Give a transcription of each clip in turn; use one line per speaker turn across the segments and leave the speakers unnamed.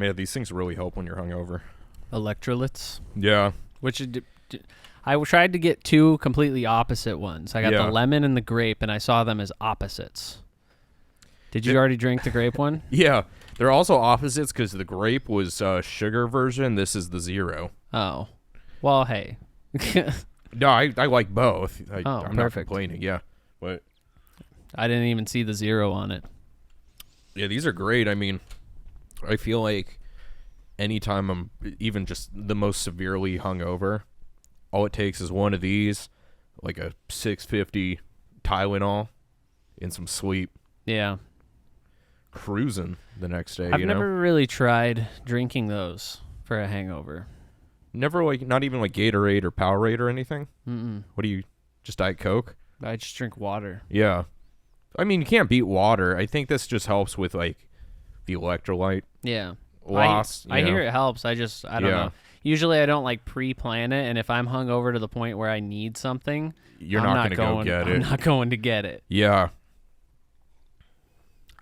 Man, these things really help when you're hungover.
Electrolytes.
Yeah.
I tried to get two completely opposite ones. I got the lemon and the grape, and I saw them as opposites. Did you already drink the grape one?
Yeah. They're also opposites because the grape was sugar version. This is the zero.
Oh. Well, hey.
No, I like both. I'm
perfect.
not complaining. Yeah. But
I didn't even see the zero on it.
yeah, these are great. I mean, I feel like anytime I'm even just the most severely hungover, all it takes is one of these, like a 650 Tylenol, and some sleep.
Yeah.
Cruising the next day.
I've never really tried drinking those for a hangover.
Never, like, not even like Gatorade or Powerade or anything?
Mm-mm.
What do you, just Diet Coke?
I just drink water.
Yeah. I mean, you can't beat water. I think this just helps with, like, the electrolyte
Yeah.
loss.
I hear it helps. I don't know. Usually I don't, like, pre-plan it, and if I'm hungover to the point where I need something,
You're not going to go get it.
I'm not going to get it.
Yeah.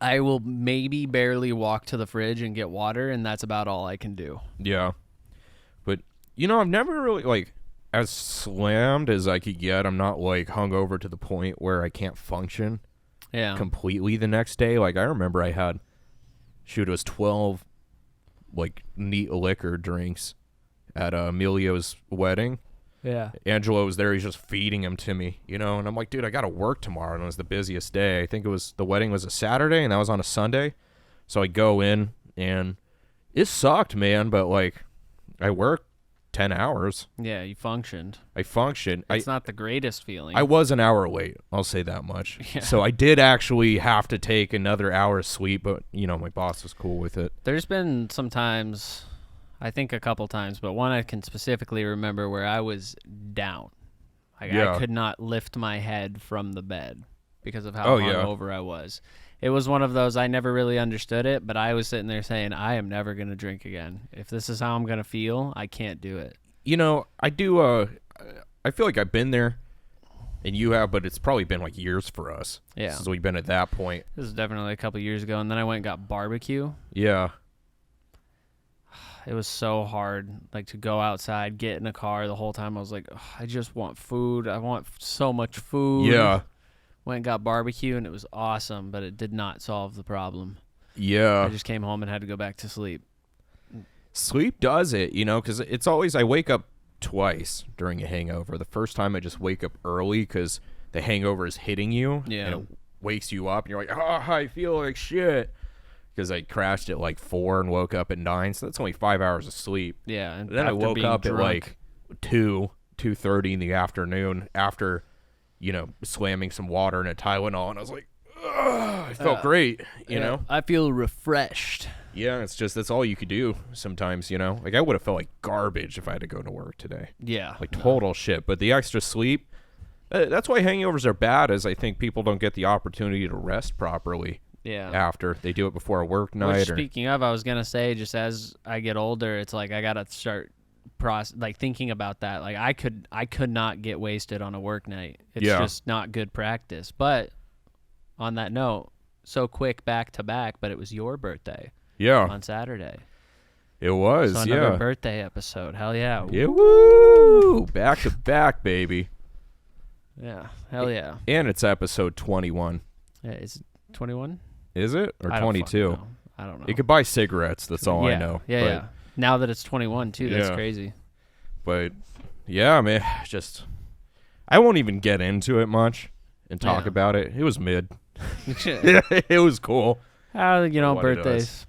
I will maybe barely walk to the fridge and get water, and that's about all I can do.
Yeah. But, I've never really, like, as slammed as I could get. I'm not, like, hungover to the point where I can't function completely the next day. Like, I remember I had, it was 12, like, neat liquor drinks at Emilio's wedding.
Yeah.
Angelo was there. He's just feeding them to me, and I'm like, dude, I got to work tomorrow. And it was the busiest day. I think the wedding was a Saturday, and that was on a Sunday. So I go in, and it sucked, man. But, like, I worked 10 hours.
Yeah, you functioned.
I functioned.
It's not the greatest feeling.
I was an hour late. I'll say that much.
Yeah.
So I did actually have to take another hour's sleep, but, my boss was cool with it.
There's been some times, I think a couple times, but one I can specifically remember where I was down. Like, I could not lift my head from the bed because of how hungover I was. It was one of those, I never really understood it, but I was sitting there saying, I am never going to drink again. If this is how I'm going to feel, I can't do it.
I do, I feel like I've been there, and you have, but it's probably been, like, years for us.
Yeah.
Since we've been at that point.
This is definitely a couple years ago, and then I went and got barbecue.
Yeah.
It was so hard, like, to go outside, get in a car the whole time. I was like, I just want food. I want so much food.
Yeah.
Went and got barbecue, and it was awesome, but it did not solve the problem.
Yeah.
I just came home and had to go back to sleep.
Sleep does it, because it's always, I wake up twice during a hangover. The first time I just wake up early because the hangover is hitting you.
Yeah.
And it wakes you up, and you're like, I feel like shit. Because I crashed at like 4 and woke up at 9, so that's only 5 hours of sleep.
Yeah. And
then I woke up
drunk
at like 2:30 in the afternoon after, slamming some water and a Tylenol, and I was like, I felt great, you know?
I feel refreshed.
Yeah, that's all you could do sometimes, Like, I would have felt like garbage if I had to go to work today.
Yeah.
Like, total shit. But the extra sleep, that's why hangovers are bad, is I think people don't get the opportunity to rest properly.
Yeah.
After they do it before a work night.
Speaking of, I was gonna say, just as I get older, it's like I gotta start thinking about that. Like, I could not get wasted on a work night. It's just not good practice. But on that note, so quick back to back, but it was your birthday.
Yeah.
On Saturday.
It was.
So another birthday episode. Hell yeah.
Yeah. Woo! Back to back, baby.
Yeah. Hell yeah.
And it's episode 21.
Yeah, is it 21?
Is it? Or 22?
I don't know.
You could buy cigarettes. That's all I know.
Yeah, yeah. Now that it's 21, too, that's crazy.
But, yeah, man, I won't even get into it much and talk about it. It was mid. It was cool.
Birthdays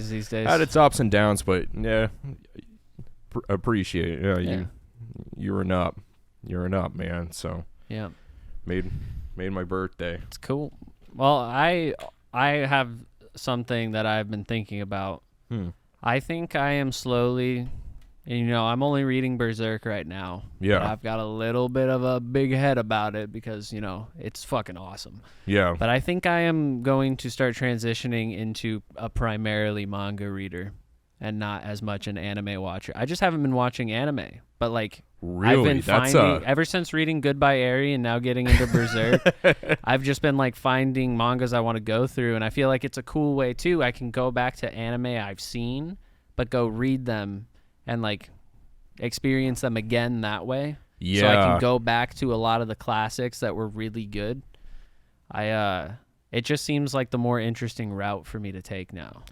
these days.
Had its ups and downs, but, appreciate it. Yeah, you're an up. You're an up, man. So,
yeah.
Made my birthday.
It's cool. Well, I have something that I've been thinking about. I think I am slowly, and I'm only reading Berserk right now.
Yeah.
I've got a little bit of a big head about it because, it's fucking awesome.
Yeah.
But I think I am going to start transitioning into a primarily manga reader and not as much an anime watcher. I just haven't been watching anime, but like,
really?
I've been finding, ever since reading Goodbye Eri and now getting into Berserk, I've just been like finding mangas I want to go through, and I feel like it's a cool way too. I can go back to anime I've seen but go read them and like experience them again that way.
Yeah.
So I can go back to a lot of the classics that were really good. It just seems like the more interesting route for me to take now.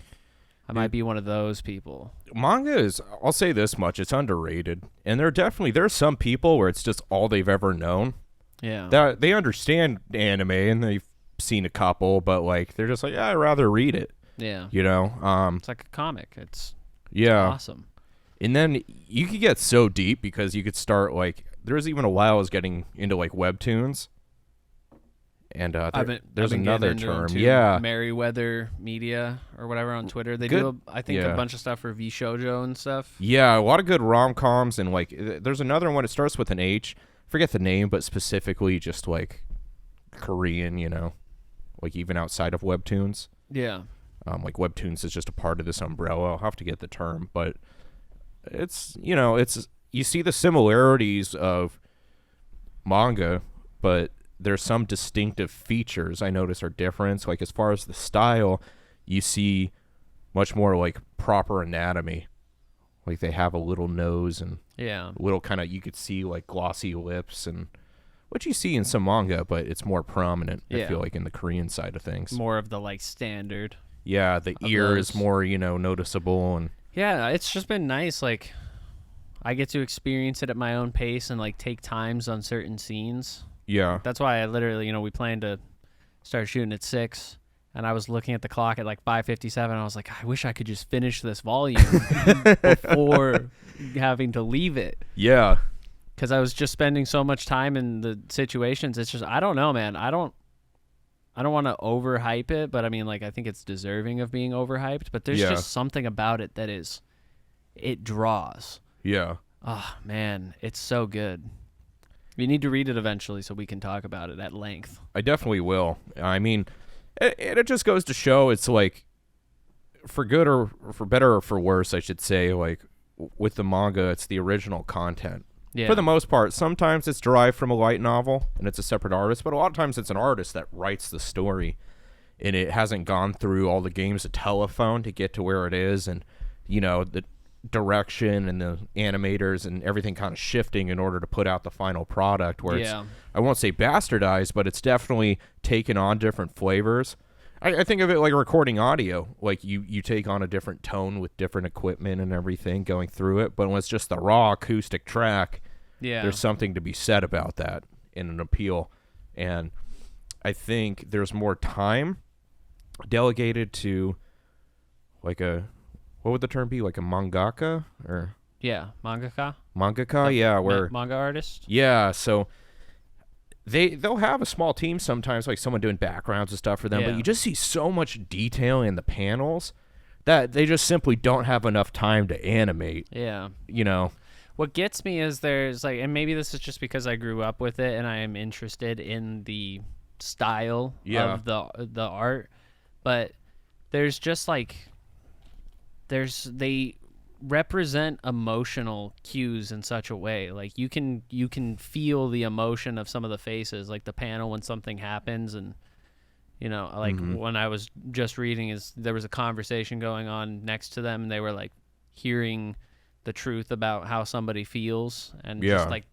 I might be one of those people.
Manga is, I'll say this much, it's underrated. And there's some people where it's just all they've ever known.
Yeah.
They understand anime and they've seen a couple, but like they're just like, yeah, I'd rather read it.
Yeah.
You know?
It's like a comic. It's
yeah.
awesome.
And then you could get so deep because you could start like, there was even a while I was getting into like webtoons. And there's another term. Yeah.
Merriweather Media or whatever on Twitter. They do, I think, a bunch of stuff for V-Shoujo and stuff.
Yeah, a lot of good rom-coms. And like, there's another one. It starts with an H. Forget the name, but specifically just like Korean, you know, like even outside of webtoons.
Yeah.
Like webtoons is just a part of this umbrella. I'll have to get the term, but it's, you know, you see the similarities of manga, but there's some distinctive features I notice are different. Like as far as the style, you see much more like proper anatomy. Like they have a little nose and little kind of, you could see like glossy lips and what you see in some manga, but it's more prominent, I feel like, in the Korean side of things.
More of the like standard.
Yeah, the ear is more, you know, noticeable. And
yeah, it's just been nice. Like I get to experience it at my own pace and like take times on certain scenes.
Yeah.
That's why I literally, you know, we planned to start shooting at 6, and I was looking at the clock at like 5:57. I was like, I wish I could just finish this volume before having to leave it.
Yeah.
Because I was just spending so much time in the situations. It's just, I don't know, man. I don't want to overhype it, but I mean, like, I think it's deserving of being overhyped. But there's just something about it that it draws.
Yeah.
Oh, man, it's so good. You need to read it eventually so we can talk about it at length.
I definitely will. I mean, it just goes to show it's like, for good or for better or for worse, I should say, like with the manga, it's the original content. Yeah. For the most part, sometimes it's derived from a light novel and it's a separate artist, but a lot of times it's an artist that writes the story and it hasn't gone through all the games of telephone to get to where it is, and, you know, the direction and the animators and everything kind of shifting in order to put out the final product where it's, I won't say bastardized, but it's definitely taken on different flavors. I think of it like recording audio. Like you take on a different tone with different equipment and everything going through it, but when it's just the raw acoustic track, there's something to be said about that in an appeal. And I think there's more time delegated to like what would the term be? Like a mangaka or?
Yeah, mangaka.
Mangaka, yeah, where
manga artist.
Yeah, so they'll have a small team sometimes, like someone doing backgrounds and stuff for them, but you just see so much detail in the panels that they just simply don't have enough time to animate.
Yeah,
you know.
What gets me is there's like, and maybe this is just because I grew up with it and I am interested in the style of the art, but there's just like. They represent emotional cues in such a way. Like you can feel the emotion of some of the faces, like the panel when something happens, and you know, like when I was just reading, there was a conversation going on next to them, and they were like hearing the truth about how somebody feels, and just like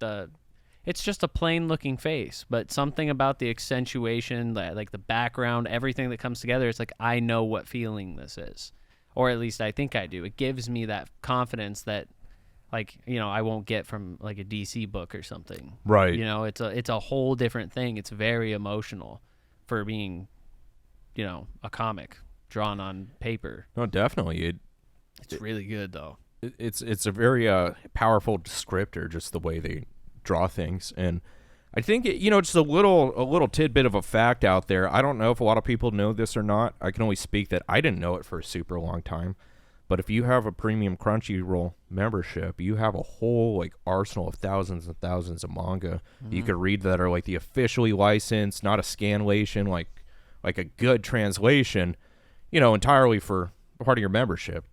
it's just a plain looking face, but something about the accentuation, like the background, everything that comes together, it's like I know what feeling this is. Or at least I think I do. It gives me that confidence that, like, you know, I won't get from like a DC book or something.
Right.
You know, it's a whole different thing. It's very emotional for being, you know, a comic drawn on paper.
No, definitely.
It's really good though.
It's a very powerful descriptor, just the way they draw things. And I think, you know, just a little tidbit of a fact out there. I don't know if a lot of people know this or not. I can only speak that I didn't know it for a super long time. But if you have a premium Crunchyroll membership, you have a whole like arsenal of thousands and thousands of manga you could read that are like the officially licensed, not a scanlation, like a good translation, you know, entirely for part of your membership.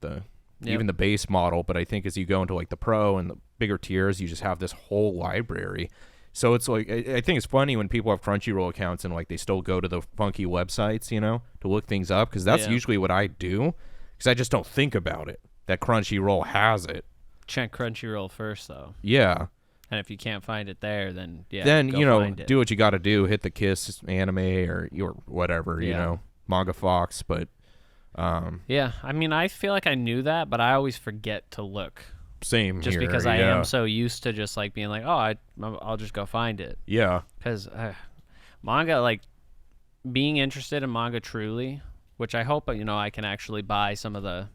Even the base model. But I think as you go into like the pro and the bigger tiers, you just have this whole library. So it's like, I think it's funny when people have Crunchyroll accounts and like they still go to the funky websites, you know, to look things up, because that's usually what I do, because I just don't think about it. that Crunchyroll has it.
Check Crunchyroll first, though.
Yeah.
And if you can't find it there, then
do what you got to do. Hit the Kiss anime or whatever, Manga Fox. But
yeah, I mean, I feel like I knew that, but I always forget to look.
Same
just
here,
because I am so used to just like being like, oh, I'll just go find it.
Yeah.
Because manga, like being interested in manga truly, which I hope I can actually buy some of the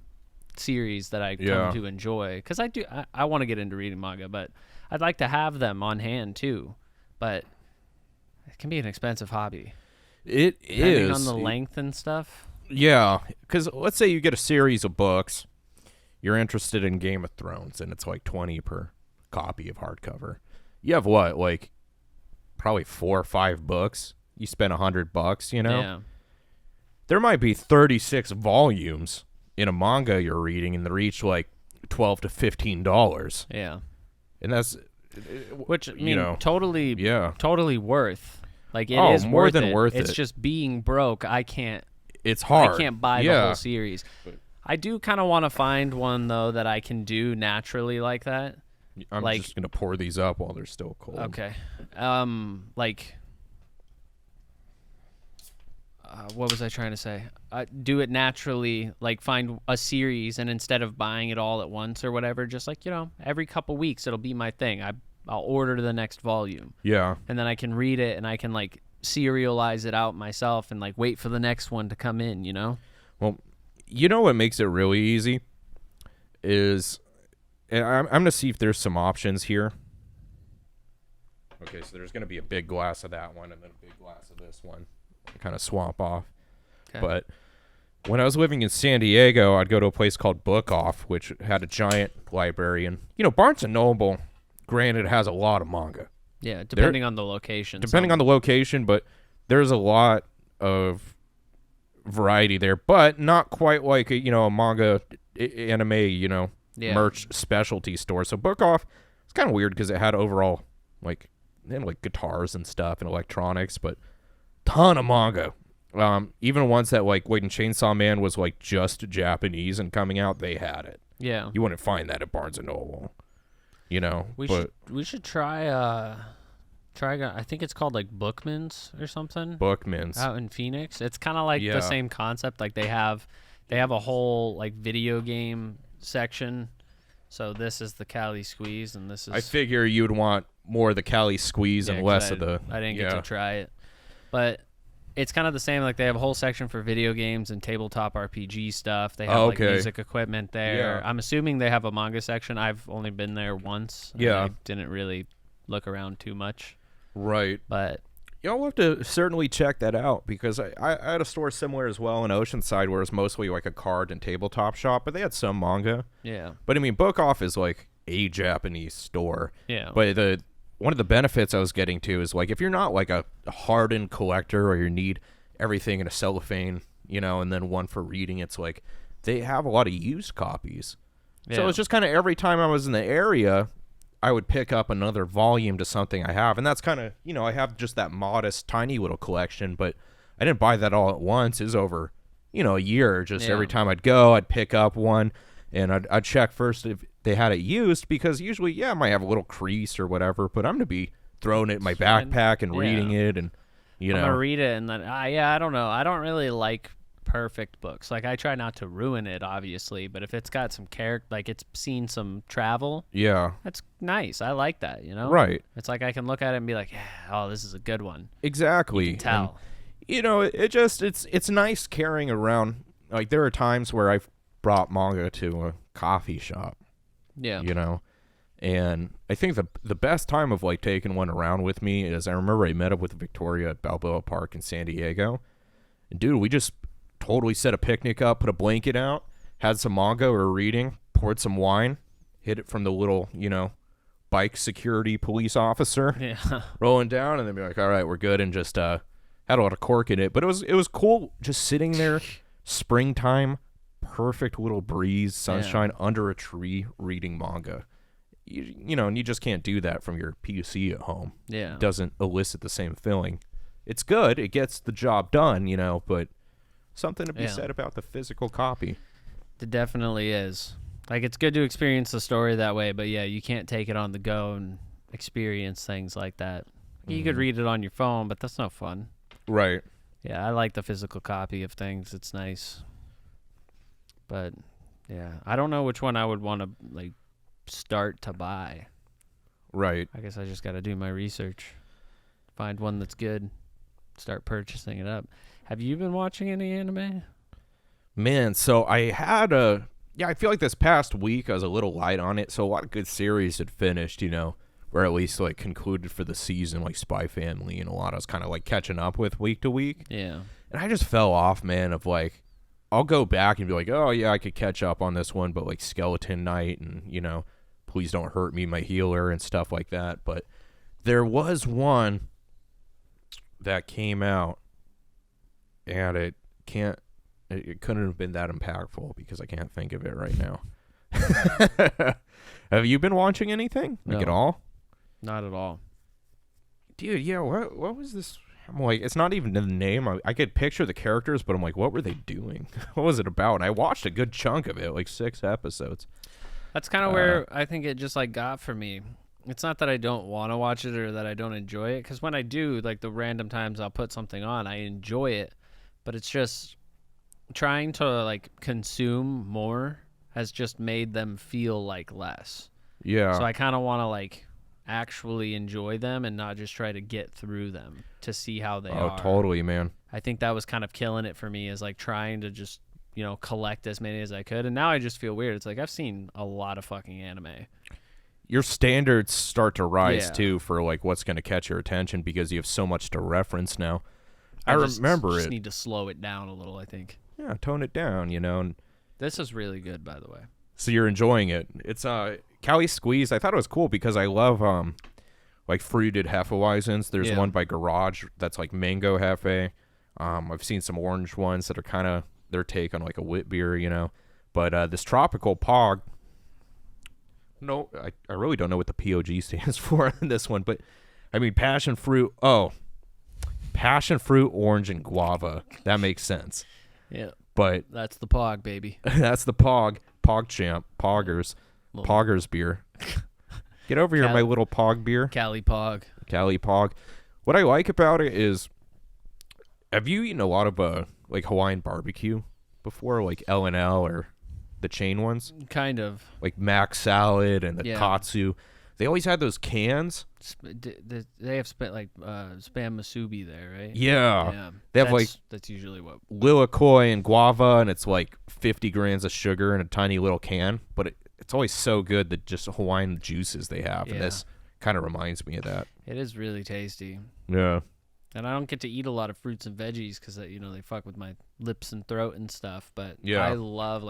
series that I come to enjoy, because I want to get into reading manga, but I'd like to have them on hand too, but it can be an expensive hobby.
Depending
is on the length and stuff.
Yeah, because let's say you get a series of books, you're interested in Game of Thrones, and it's like $20 per copy of hardcover. You have what, like probably 4 or 5 books. You spend $100,
Yeah.
There might be 36 volumes in a manga you're reading, and they're each like $12 to $15.
Yeah.
And that's,
which totally worth. Like it is
more
worth
than
it.
worth
it's
it.
just being broke.
It's hard.
I can't buy the whole series. I do kind of want to find one though that I can do naturally like that.
I'm just gonna pour these up while they're still cold.
Okay. What was I trying to say? Do it naturally, like find a series, and instead of buying it all at once or whatever, just like, every couple weeks it'll be my thing. I'll order the next volume.
Yeah.
And then I can read it, and I can like serialize it out myself and like wait for the next one to come in,
Well, what makes it really easy is, and I'm going to see if there's some options here. Okay, so there's going to be a big glass of that one and then a big glass of this one. Kind of swap off. Okay. But when I was living in San Diego, I'd go to a place called Book Off, which had a giant library. And, Barnes & Noble, granted, has a lot of manga.
Yeah, depending on the location.
But there's a lot of variety there. But not quite like, a manga, anime, merch specialty store. So Book Off, it's kind of weird because it had overall, like, they had, like, guitars and stuff and electronics, but ton of manga. Even ones that like when Chainsaw Man was like just Japanese and coming out, they had it.
Yeah,
you wouldn't find that at Barnes and Noble.
We should try. I think it's called like Bookman's or something.
Bookman's
out in Phoenix. It's kind of like the same concept. Like they have a whole like video game section. So this is the Cali Squeeze, and this is.
I figure you'd want more of the Cali Squeeze and less of the.
I didn't get to try it. But it's kind of the same. Like they have a whole section for video games and tabletop RPG stuff. They have like music equipment there. Yeah. I'm assuming they have a manga section. I've only been there once.
Yeah.
I didn't really look around too much.
Right.
But
you'll have to certainly check that out, because I had a store similar as well in Oceanside where it's mostly like a card and tabletop shop, but they had some manga.
Yeah.
But I mean, Book Off is like a Japanese store.
Yeah.
But one of the benefits I was getting to is, like, if you're not like a hardened collector or you need everything in a cellophane, and then one for reading, it's like they have a lot of used copies. Yeah. So it's just kind of every time I was in the area, I would pick up another volume to something I have. And that's kind of, I have just that modest, tiny little collection, but I didn't buy that all at once. It was over, a year. Just every time I'd go, I'd pick up one. And I'd check first if they had it used, because usually, I might have a little crease or whatever, but I'm going to be throwing it in my backpack and reading it, and,
I'm going to read it, and then, I don't know. I don't really like perfect books. Like, I try not to ruin it, obviously, but if it's got some character, like it's seen some travel, that's nice. I like that,
Right.
It's like I can look at it and be like, this is a good one.
Exactly.
You can tell.
And, it's nice carrying around. Like, there are times where I've brought manga to a coffee shop, and I think the best time of like taking one around with me is, I remember I met up with Victoria at Balboa Park in San Diego, and dude, we just totally set a picnic up, put a blanket out, had some manga we were reading, poured some wine, hit it from the little bike security police officer rolling down, and then be like, all right, we're good, and just had a lot of cork in it. But it was cool just sitting there, springtime, perfect little breeze, sunshine, under a tree, reading manga. And you just can't do that from your PC at home.
Yeah.
It doesn't elicit the same feeling. It's good. It gets the job done, but something to be said about the physical copy.
It definitely is. Like, it's good to experience the story that way, but yeah, you can't take it on the go and experience things like that. You could read it on your phone, but that's no fun.
Right.
Yeah, I like the physical copy of things. It's nice. But, yeah, I don't know which one I would want to, like, start to buy.
Right.
I guess I just got to do my research. Find one that's good. Start purchasing it up. Have you been watching any anime?
Man, so I had I feel like this past week I was a little light on it. So a lot of good series had finished, or at least like concluded for the season, like Spy Family and a lot I was kind of like catching up with week to week.
Yeah.
And I just fell off, man, of like, I'll go back and be like, oh yeah, I could catch up on this one, but like Skeleton Knight and, Please Don't Hurt Me, My Healer and stuff like that. But there was one that came out and it couldn't have been that impactful because I can't think of it right now. Have you been watching anything? Like, at all?
Not at all.
Dude, yeah, what was this? I'm like, it's not even the name. I could picture the characters, but I'm like, what were they doing? What was it about? And I watched a good chunk of it, like 6 episodes.
That's kind of where I think it just, like, got for me. It's not that I don't want to watch it or that I don't enjoy it, because when I do, like, the random times I'll put something on, I enjoy it. But it's just trying to, like, consume more has just made them feel like less.
Yeah.
So I kind of want to, like, actually enjoy them and not just try to get through them to see how they are.
Oh, totally, man.
I think that was kind of killing it for me, is like trying to just, collect as many as I could. And now I just feel weird. It's like I've seen a lot of fucking anime.
Your standards start to rise too for like what's going to catch your attention because you have so much to reference now. I remember it.
Just need to slow it down a little, I think.
Yeah, tone it down, And
this is really good, by the way.
So you're enjoying it. It's Cali Squeeze. I thought it was cool because I love like fruited Hefeweizens. There's one by Garage that's like mango hefe. I've seen some orange ones that are kind of their take on like a wit beer, But this tropical pog. No, I really don't know what the POG stands for in this one, but I mean passion fruit. Oh, passion fruit, orange, and guava. That makes sense.
Yeah.
But
that's the pog, baby.
That's the pog champ, poggers beer. Get over here, my little pog beer.
Cali pog.
What I like about it is, have you eaten a lot of like Hawaiian barbecue before, like L&L or the chain ones?
Kind of.
Like Mac Salad and the Katsu. They always had those cans.
They have spam musubi there, right?
Yeah. They have
that's usually what
Lilikoi and guava, and it's like 50 grams of sugar in a tiny little can. But it's always so good that just Hawaiian juices they have, and this kind of reminds me of that.
It is really tasty.
Yeah.
And I don't get to eat a lot of fruits and veggies because they fuck with my lips and throat and stuff. But I love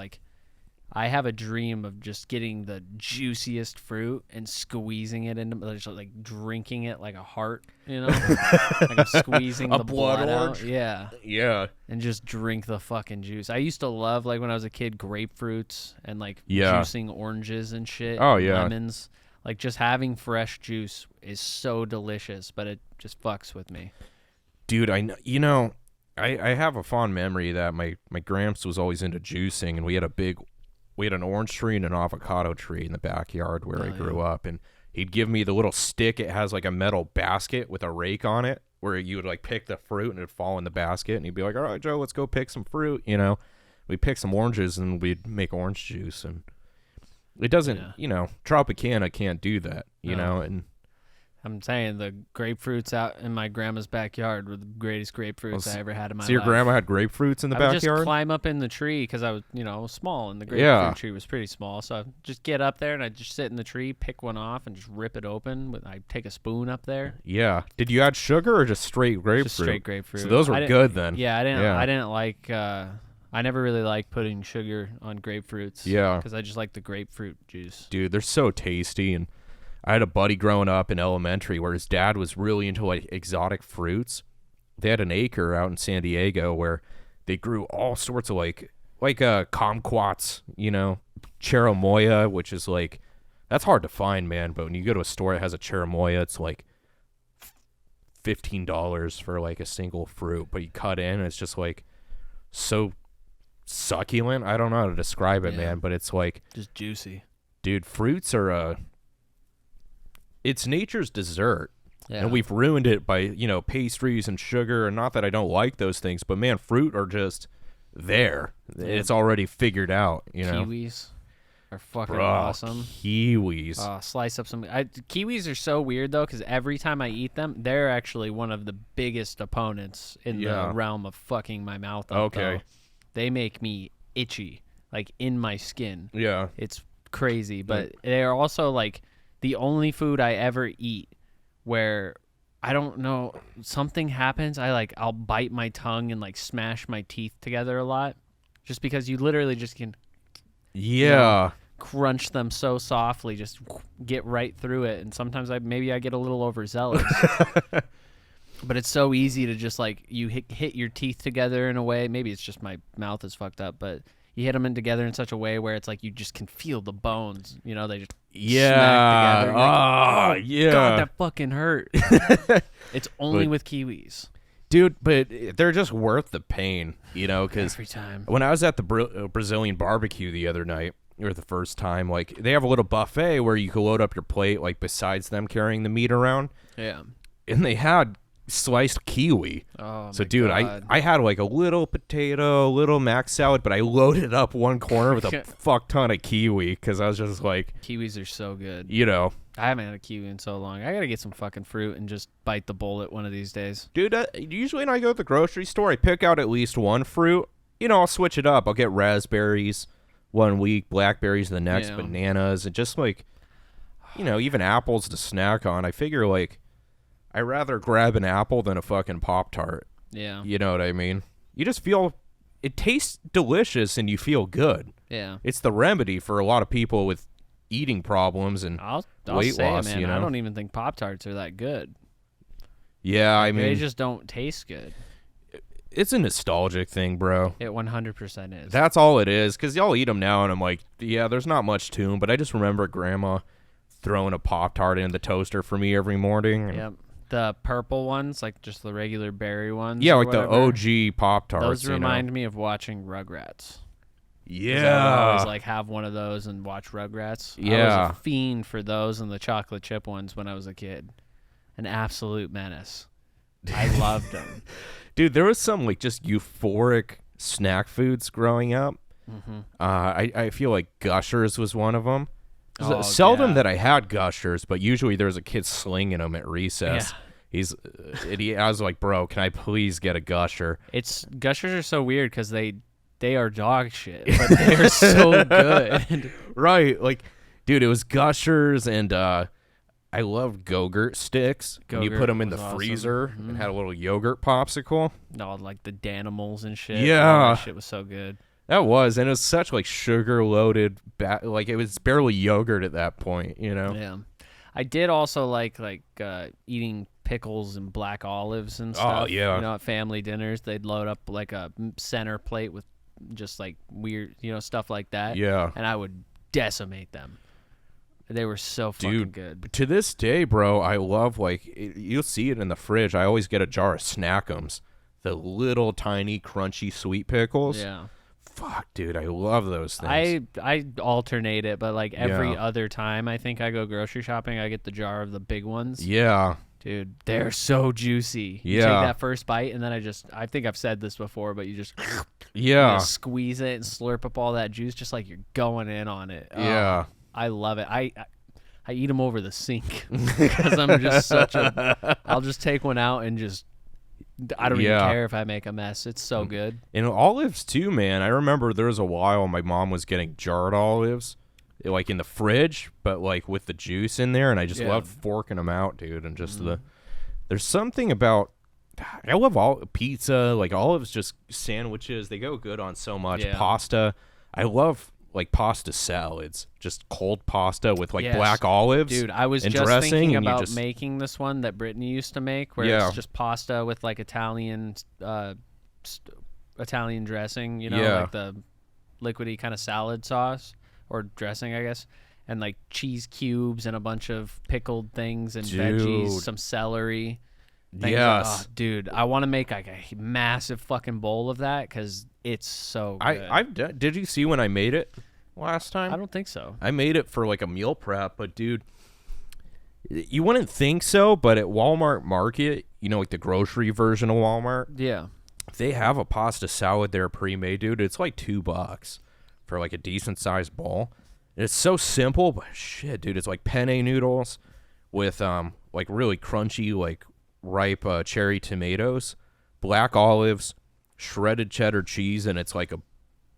I have a dream of just getting the juiciest fruit and squeezing it into, like drinking it like a heart, like I'm squeezing the blood out. Yeah.
Yeah.
And just drink the fucking juice. I used to love, like when I was a kid, grapefruits and like juicing oranges and shit.
Oh, yeah.
Lemons. Like just having fresh juice is so delicious, but it just fucks with me.
Dude, I have a fond memory that my Gramps was always into juicing, and we had an orange tree and an avocado tree in the backyard where I grew up, and he'd give me the little stick. It has like a metal basket with a rake on it where you would like pick the fruit and it'd fall in the basket, and he'd be like, all right, Joe, let's go pick some fruit. We'd pick some oranges and we'd make orange juice, and it doesn't, Tropicana can't do that, and
I'm saying the grapefruits out in my grandma's backyard were the greatest grapefruits I ever had in my life.
So your grandma had grapefruits in the backyard?
I would just climb up in the tree because I was, small, and the grapefruit tree was pretty small. So I'd just get up there and I'd just sit in the tree, pick one off, and just rip it open. I'd take a spoon up there.
Yeah. Did you add sugar or just straight grapefruit?
Just straight grapefruit.
So those were good then.
Yeah, I didn't like. I never really liked putting sugar on grapefruits.
Yeah.
Because I just like the grapefruit juice.
Dude, they're so tasty, and I had a buddy growing up in elementary where his dad was really into like exotic fruits. They had an acre out in San Diego where they grew all sorts of like kumquats, cherimoya, which is like, that's hard to find, man. But when you go to a store that has a cherimoya, it's like $15 for like a single fruit. But you cut in, and it's just like so succulent. I don't know how to describe it, man, but it's like
just juicy.
Dude, fruits are it's nature's dessert.
Yeah.
And we've ruined it by, pastries and sugar, and not that I don't like those things, but man, fruit are just there. Yeah. It's already figured out,
Kiwis are fucking awesome.
Kiwis.
Slice up some kiwis are so weird though, because every time I eat them, they're actually one of the biggest opponents in the realm of fucking my mouth up.
Okay.
Though. They make me itchy, like in my skin.
Yeah.
It's crazy, but they're also like the only food I ever eat where I don't know, something happens, I'll bite my tongue and like smash my teeth together a lot, just because you literally just can crunch them so softly, just get right through it. And sometimes I get a little overzealous. But it's so easy to just like you hit your teeth together in a way. Maybe it's just my mouth is fucked up, but you hit them in together in such a way where it's like you just can feel the bones. They just smack together. God, that fucking hurt. It's only with kiwis.
Dude, but they're just worth the pain, because
every time.
When I was at the Brazilian barbecue the other night, or the first time, like, they have a little buffet where you can load up your plate, like, besides them carrying the meat around.
Yeah.
And they had sliced kiwi.
Oh,
so dude,
God.
I had like a little potato, little mac salad, but I loaded up one corner with a fuck ton of kiwi because I was just like,
kiwis are so good.
I
haven't had a kiwi in so long. I gotta get some fucking fruit and just bite the bullet one of these days.
Dude, usually when I go to the grocery store, I pick out at least one fruit. I'll switch it up. I'll get raspberries one week, blackberries the next, bananas, and just like, even apples to snack on. I figure like, I'd rather grab an apple than a fucking Pop-Tart.
Yeah.
You know what I mean? You just feel, it tastes delicious and you feel good.
Yeah.
It's the remedy for a lot of people with eating problems and weight loss,
man, I don't even think Pop-Tarts are that good.
Yeah, I mean,
they just don't taste good.
It's a nostalgic thing, bro.
It 100% is.
That's all it is, because y'all eat them now, and I'm like, yeah, there's not much to them, but I just remember Grandma throwing a Pop-Tart in the toaster for me every morning.
Yep. The purple ones, like just the regular berry ones.
Yeah, like the OG Pop-Tarts.
Those remind me of watching Rugrats.
Yeah.
I would always like have one of those and watch Rugrats.
Yeah.
I was a fiend for those and the chocolate chip ones when I was a kid. An absolute menace. I loved them.
Dude, there was some like just euphoric snack foods growing up.
Mm-hmm.
I feel like Gushers was one of them. Seldom that I had Gushers, but usually there was a kid slinging them at recess. Yeah. I was like, bro, can I please get a Gusher?
Gushers are so weird because they are dog shit, but they're so good.
Right. Like, dude, it was Gushers, and I loved Go-Gurt sticks. You put them in the freezer and had a little yogurt popsicle.
No, like the Danimals and shit.
Yeah.
That shit was so good.
That was, and it was such like sugar-loaded, like it was barely yogurt at that point,
Yeah. I did also like eating pickles and black olives and stuff.
Oh, yeah.
At family dinners, they'd load up like a center plate with just like weird, stuff like that.
Yeah.
And I would decimate them. They were so fucking good.
To this day, bro, I love, like, you'll see it in the fridge. I always get a jar of Snack'ems, the little tiny crunchy sweet pickles.
Yeah.
Fuck, dude, I love those things.
I alternate it, but like every other time I think I go grocery shopping, I get the jar of the big ones.
Yeah.
Dude, they're so juicy. You take that first bite, and then I think I've said this before, but you just squeeze it and slurp up all that juice just like you're going in on it.
Yeah.
I love it. I eat them over the sink because I'm just I'll just take one out and just, I don't even care if I make a mess. It's so good.
And olives too, man. I remember there was a while my mom was getting jarred olives, like in the fridge, but like with the juice in there, and I just loved forking them out, dude. And just there's something about, I love pizza, like olives, just sandwiches. They go good on so much. Yeah. Pasta. I love like pasta salads, just cold pasta with like black olives.
Dude, I was just thinking about making this one that Brittany used to make, where it's just pasta with like Italian dressing, like the liquidy kind of salad sauce or dressing, I guess, and like cheese cubes and a bunch of pickled things and veggies, some celery.
Yes.
Dude, I want to make like a massive fucking bowl of that because It's so good.
Did you see when I made it last time?
I don't think so.
I made it for like a meal prep, but dude, you wouldn't think so, but at Walmart Market, like the grocery version of Walmart,
yeah,
they have a pasta salad there pre-made, dude. It's like $2 for like a decent sized bowl. And it's so simple, but shit, dude, it's like penne noodles with like really crunchy, like ripe cherry tomatoes, black olives, shredded cheddar cheese, and it's like a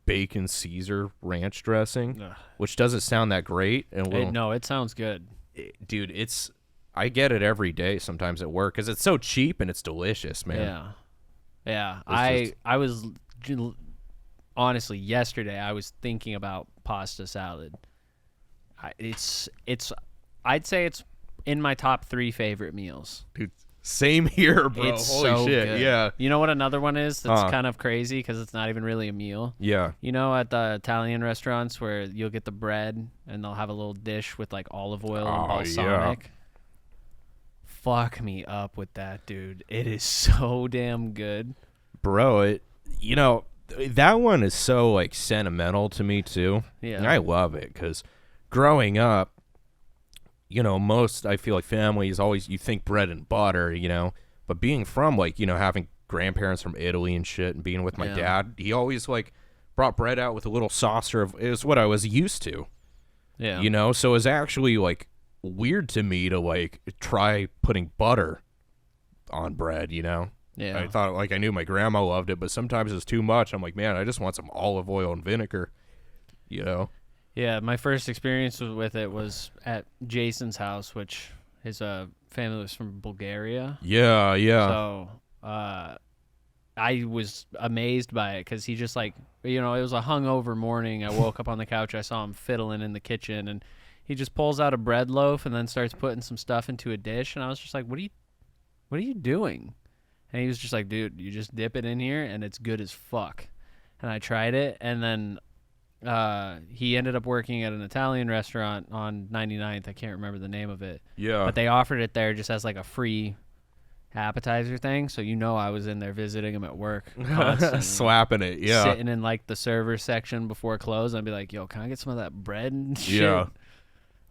bacon Caesar ranch dressing, which doesn't sound that great. And
no, it sounds good.
Dude, I get it every day sometimes at work because it's so cheap and it's delicious, man.
Yeah. I was honestly yesterday I was thinking about pasta salad. I'd say it's in my top 3 favorite meals.
Dude, same here, bro.
It's
Holy
so
shit,
good.
yeah.
You know what another one is that's kind of crazy because it's not even really a meal?
Yeah.
At the Italian restaurants where you'll get the bread and they'll have a little dish with like olive oil and balsamic. Yeah. Fuck me up with that, dude. It is so damn good.
Bro, that one is so like sentimental to me too.
Yeah.
And I love it because growing up, most, I feel like families always, you think bread and butter, but being from like, having grandparents from Italy and shit and being with my dad, he always like brought bread out with a little saucer of, it was what I was used to.
Yeah.
So it was actually like weird to me to like try putting butter on bread,
Yeah.
I thought like I knew my grandma loved it, but sometimes it's too much. I'm like, man, I just want some olive oil and vinegar,
Yeah, my first experience with it was at Jason's house, which his family was from Bulgaria.
Yeah.
So I was amazed by it because he just like, it was a hungover morning. I woke up on the couch. I saw him fiddling in the kitchen, and he just pulls out a bread loaf and then starts putting some stuff into a dish. And I was just like, what are you doing? And he was just like, dude, you just dip it in here, and it's good as fuck. And I tried it, and then he ended up working at an Italian restaurant on 99th. I can't remember the name of it.
Yeah.
But they offered it there just as like a free appetizer thing. So I was in there visiting him at work.
Slapping it, yeah.
Sitting in like the server section before close. I'd be like, yo, can I get some of that bread and shit?
Yeah.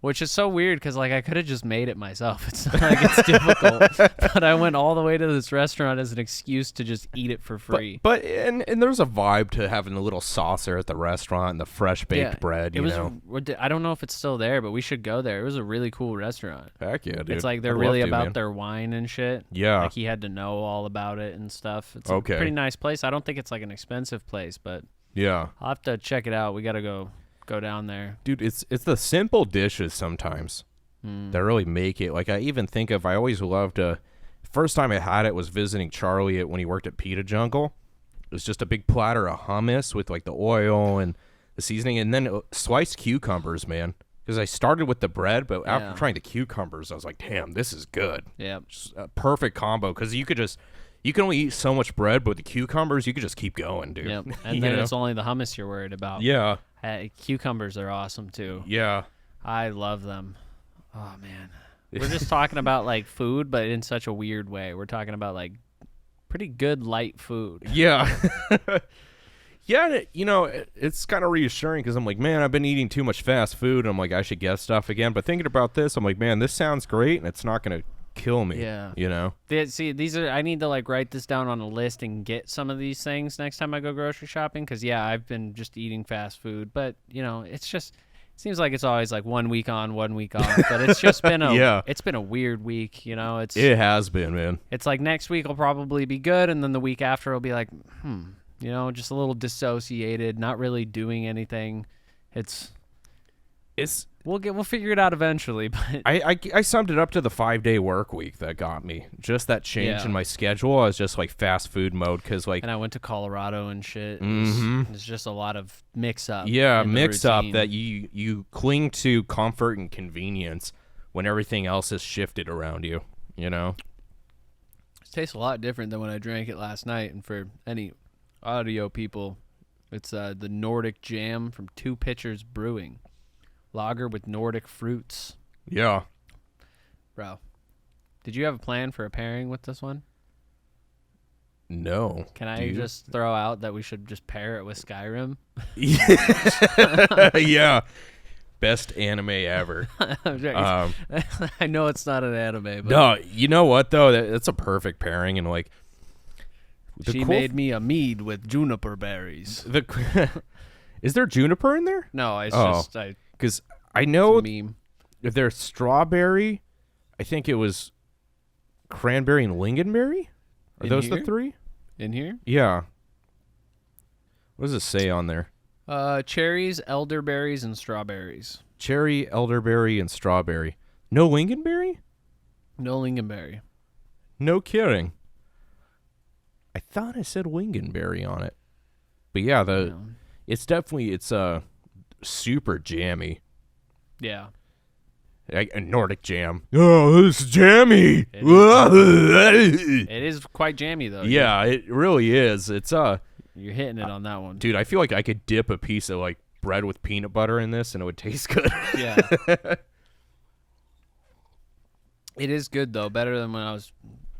Which is so weird because like I could have just made it myself. It's not like it's difficult. But I went all the way to this restaurant as an excuse to just eat it for free.
But there's a vibe to having the little saucer at the restaurant and the fresh baked bread,
I don't know if it's still there, but we should go there. It was a really cool restaurant.
Heck yeah, dude.
It's like they're really about their wine and shit.
Yeah.
Like he had to know all about it and stuff. It's a pretty nice place. I don't think it's like an expensive place, but
yeah.
I'll have to check it out. We got to go down there,
dude. It's the simple dishes sometimes that really make it. Like I even think of, I always loved first time I had it was visiting Charlie when he worked at Pita Jungle. It was just a big platter of hummus with like the oil and the seasoning, and then sliced cucumbers, man, because I started with the bread, but after trying the cucumbers I was like, damn, this is good.
Yeah,
just a perfect combo because you can only eat so much bread, but with the cucumbers you could just keep going, dude.
Yep. And then it's only the hummus you're worried about.
Yeah.
Cucumbers are awesome too.
Yeah.
I love them. Oh man. We're just talking about like food, but in such a weird way. We're talking about like pretty good light food.
Yeah. Yeah, it's kind of reassuring because I'm like, man, I've been eating too much fast food. And I'm like, I should get stuff again. But thinking about this, I'm like, man, this sounds great, and it's not going to kill me.
Yeah.
See,
I need to like write this down on a list and get some of these things next time I go grocery shopping. Because I've been just eating fast food, but it's just, it seems like it's always like 1 week on, 1 week off. But it's just been it's been a weird week. It
has been, man.
It's like next week will probably be good, and then the week after will be like, just a little dissociated, not really doing anything. We'll figure it out eventually, but
I summed it up to the 5-day work week that got me. Just that change in my schedule. I was just like fast food mode because like,
and I went to Colorado and shit. It's just a lot of mix up.
Yeah, mix up that you cling to comfort and convenience when everything else has shifted around you. It
tastes a lot different than when I drank it last night. And for any audio people, it's the Nordic Jam from Two Pitchers Brewing. Lager with Nordic fruits.
Yeah.
Bro, did you have a plan for a pairing with this one?
No.
Can I just throw out that we should just pair it with Skyrim?
Yeah. Best anime ever.
I know it's not an anime, but
no, you know what though? That's a perfect pairing, and like
she made me a mead with juniper berries.
Is there juniper in there?
No, it's just
because I know
meme.
If there's strawberry, I think it was cranberry and lingonberry. Are those the three
in here?
Yeah. What does it say on there?
Cherries, elderberries, and strawberries.
Cherry, elderberry, and strawberry. No lingonberry?
No lingonberry.
No kidding. I thought I said lingonberry on it. But yeah, it's definitely super jammy.
Yeah.
A Nordic jam. Oh, it's jammy. It
is quite jammy though.
Yeah, it really is. It's
You're hitting it on that one.
Dude, I feel like I could dip a piece of like bread with peanut butter in this and it would taste good.
Yeah. It is good though, better than when I was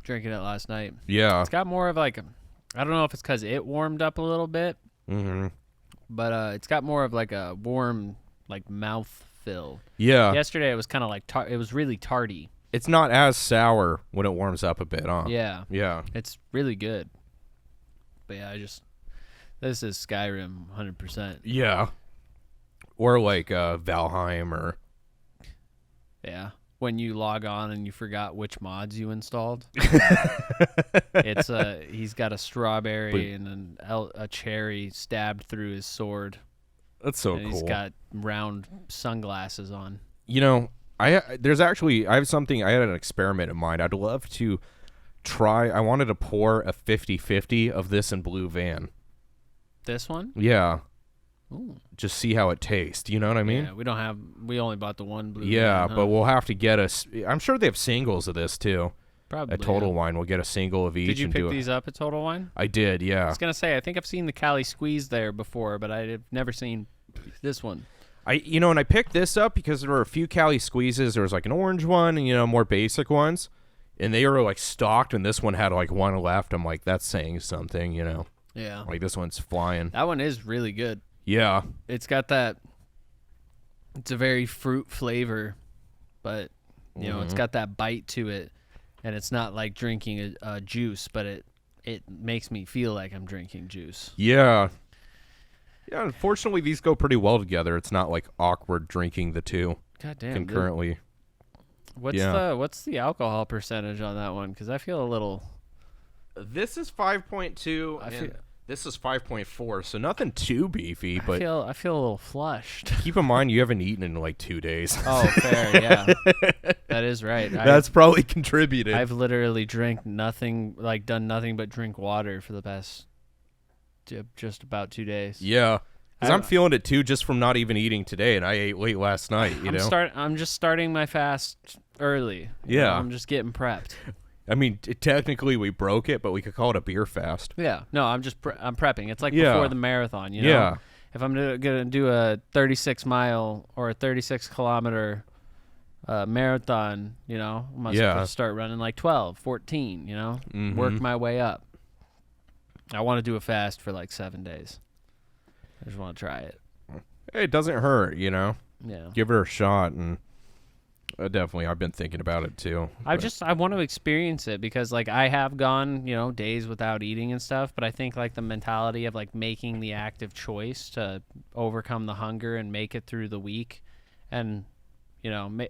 drinking it last night.
Yeah.
It's got more of like I don't know if it's cuz it warmed up a little bit.
Mhm.
But it's got more of like a warm like mouth fill.
Yeah.
Yesterday it was kind of like it was really tarty.
It's not as sour when it warms up a bit, huh?
Yeah.
Yeah.
It's really good. But yeah, this is Skyrim 100%.
Yeah. Or like Valheim or
yeah. When you log on and you forgot which mods you installed. It's he's got a strawberry and a cherry stabbed through his sword.
That's so
cool. He's got round sunglasses on.
You know, I have something. I had an experiment in mind. I'd love to try. I wanted to pour a 50-50 of this in Blue Van.
This one?
Yeah.
Ooh.
Just see how it tastes. You know what I mean?
Yeah, we only bought the one Blue Van.
Yeah, but we'll have to get I'm sure they have singles of this too.
Probably.
At Total Wine, we'll get a single of each.
Did you pick these up at Total Wine?
I did, yeah.
I was going to say, I think I've seen the Cali Squeeze there before, but I've never seen this one.
And I picked this up because there were a few Cali Squeezes. There was like an orange one and, more basic ones. And they were like stocked, and this one had like one left. I'm like, that's saying something,
Yeah.
Like this one's flying.
That one is really good.
Yeah.
It's got it's a very fruit flavor, but, it's got that bite to it. And it's not like drinking a juice, but it makes me feel like I'm drinking juice.
Yeah. Yeah, unfortunately, these go pretty well together. It's not like awkward drinking the two concurrently.
What's the alcohol percentage on that one? Because I feel a little.
This is 5.2. This is 5.4, so nothing too beefy. But
I feel a little flushed.
Keep in mind, you haven't eaten in like 2 days.
Oh, fair, yeah. That is right.
That's probably contributed.
I've literally done nothing but drink water for the past just about 2 days.
Yeah, because I'm feeling it too, just from not even eating today, and I ate late last night.
I'm just starting my fast early.
Yeah,
I'm just getting prepped.
I mean, technically we broke it, but we could call it a beer fast.
Yeah. No, I'm prepping. It's like before the marathon,
Yeah.
If I'm going to do a 36-mile or a 36-kilometer marathon, I must start running like 12, 14,
Mm-hmm.
Work my way up. I want to do a fast for like 7 days. I just want to try it.
Hey, it doesn't hurt,
Yeah.
Give it a shot, and definitely, I've been thinking about it too.
I want to experience it because like I have gone, days without eating and stuff, but I think like the mentality of like making the active choice to overcome the hunger and make it through the week, and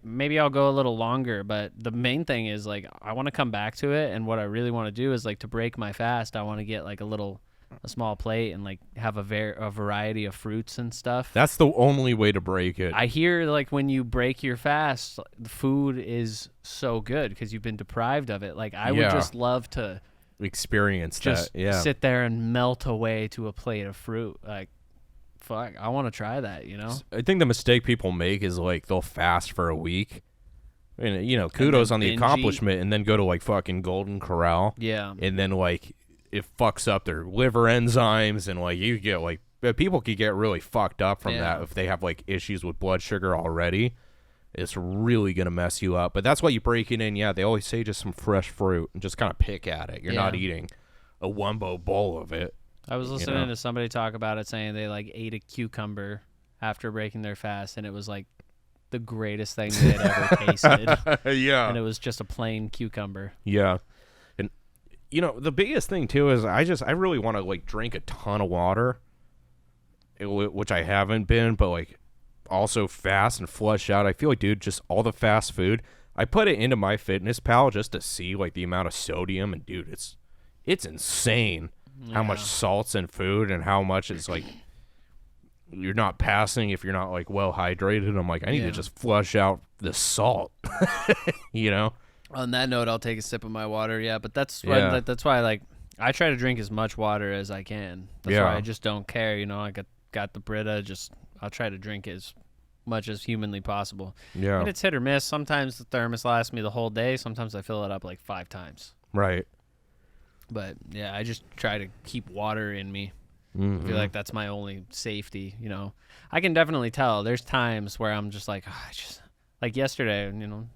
maybe I'll go a little longer, but the main thing is like I want to come back to it, and what I really want to do is like to break my fast, I want to get like a small plate and like have a variety of fruits and stuff.
That's the only way to break it.
I hear like when you break your fast, the food is so good because you've been deprived of it. Like I would just love to
experience that. Yeah,
sit there and melt away to a plate of fruit. Like, fuck, I want to try that.
I think the mistake people make is like they'll fast for a week. And kudos on the accomplishment, and then go to like fucking Golden Corral.
Yeah,
and then like it fucks up their liver enzymes, and like you get like people could get really fucked up from that if they have like issues with blood sugar already. It's really gonna mess you up. But that's why you break it in. Yeah, they always say just some fresh fruit and just kind of pick at it. You're not eating a Wumbo bowl of it.
I was listening to somebody talk about it, saying they like ate a cucumber after breaking their fast, and it was like the greatest thing they had ever tasted.
Yeah.
And it was just a plain cucumber.
Yeah. And the biggest thing too is I really want to like drink a ton of water, which I haven't been, but like also fast and flush out. I feel like, dude, just all the fast food, I put it into MyFitnessPal just to see like the amount of sodium, and dude, it's insane how much salt's in food and how much it's like you're not passing if you're not like well hydrated. I'm like, I need to just flush out the salt. On
that note, I'll take a sip of my water. Yeah, but that's why like I try to drink as much water as I can. That's why I just don't care. I got the Brita. I'll try to drink as much as humanly possible.
Yeah,
and it's hit or miss. Sometimes the thermos lasts me the whole day. Sometimes I fill it up like 5 times.
Right.
But yeah, I just try to keep water in me. I feel like that's my only safety. I can definitely tell. There's times where I'm just like, like yesterday,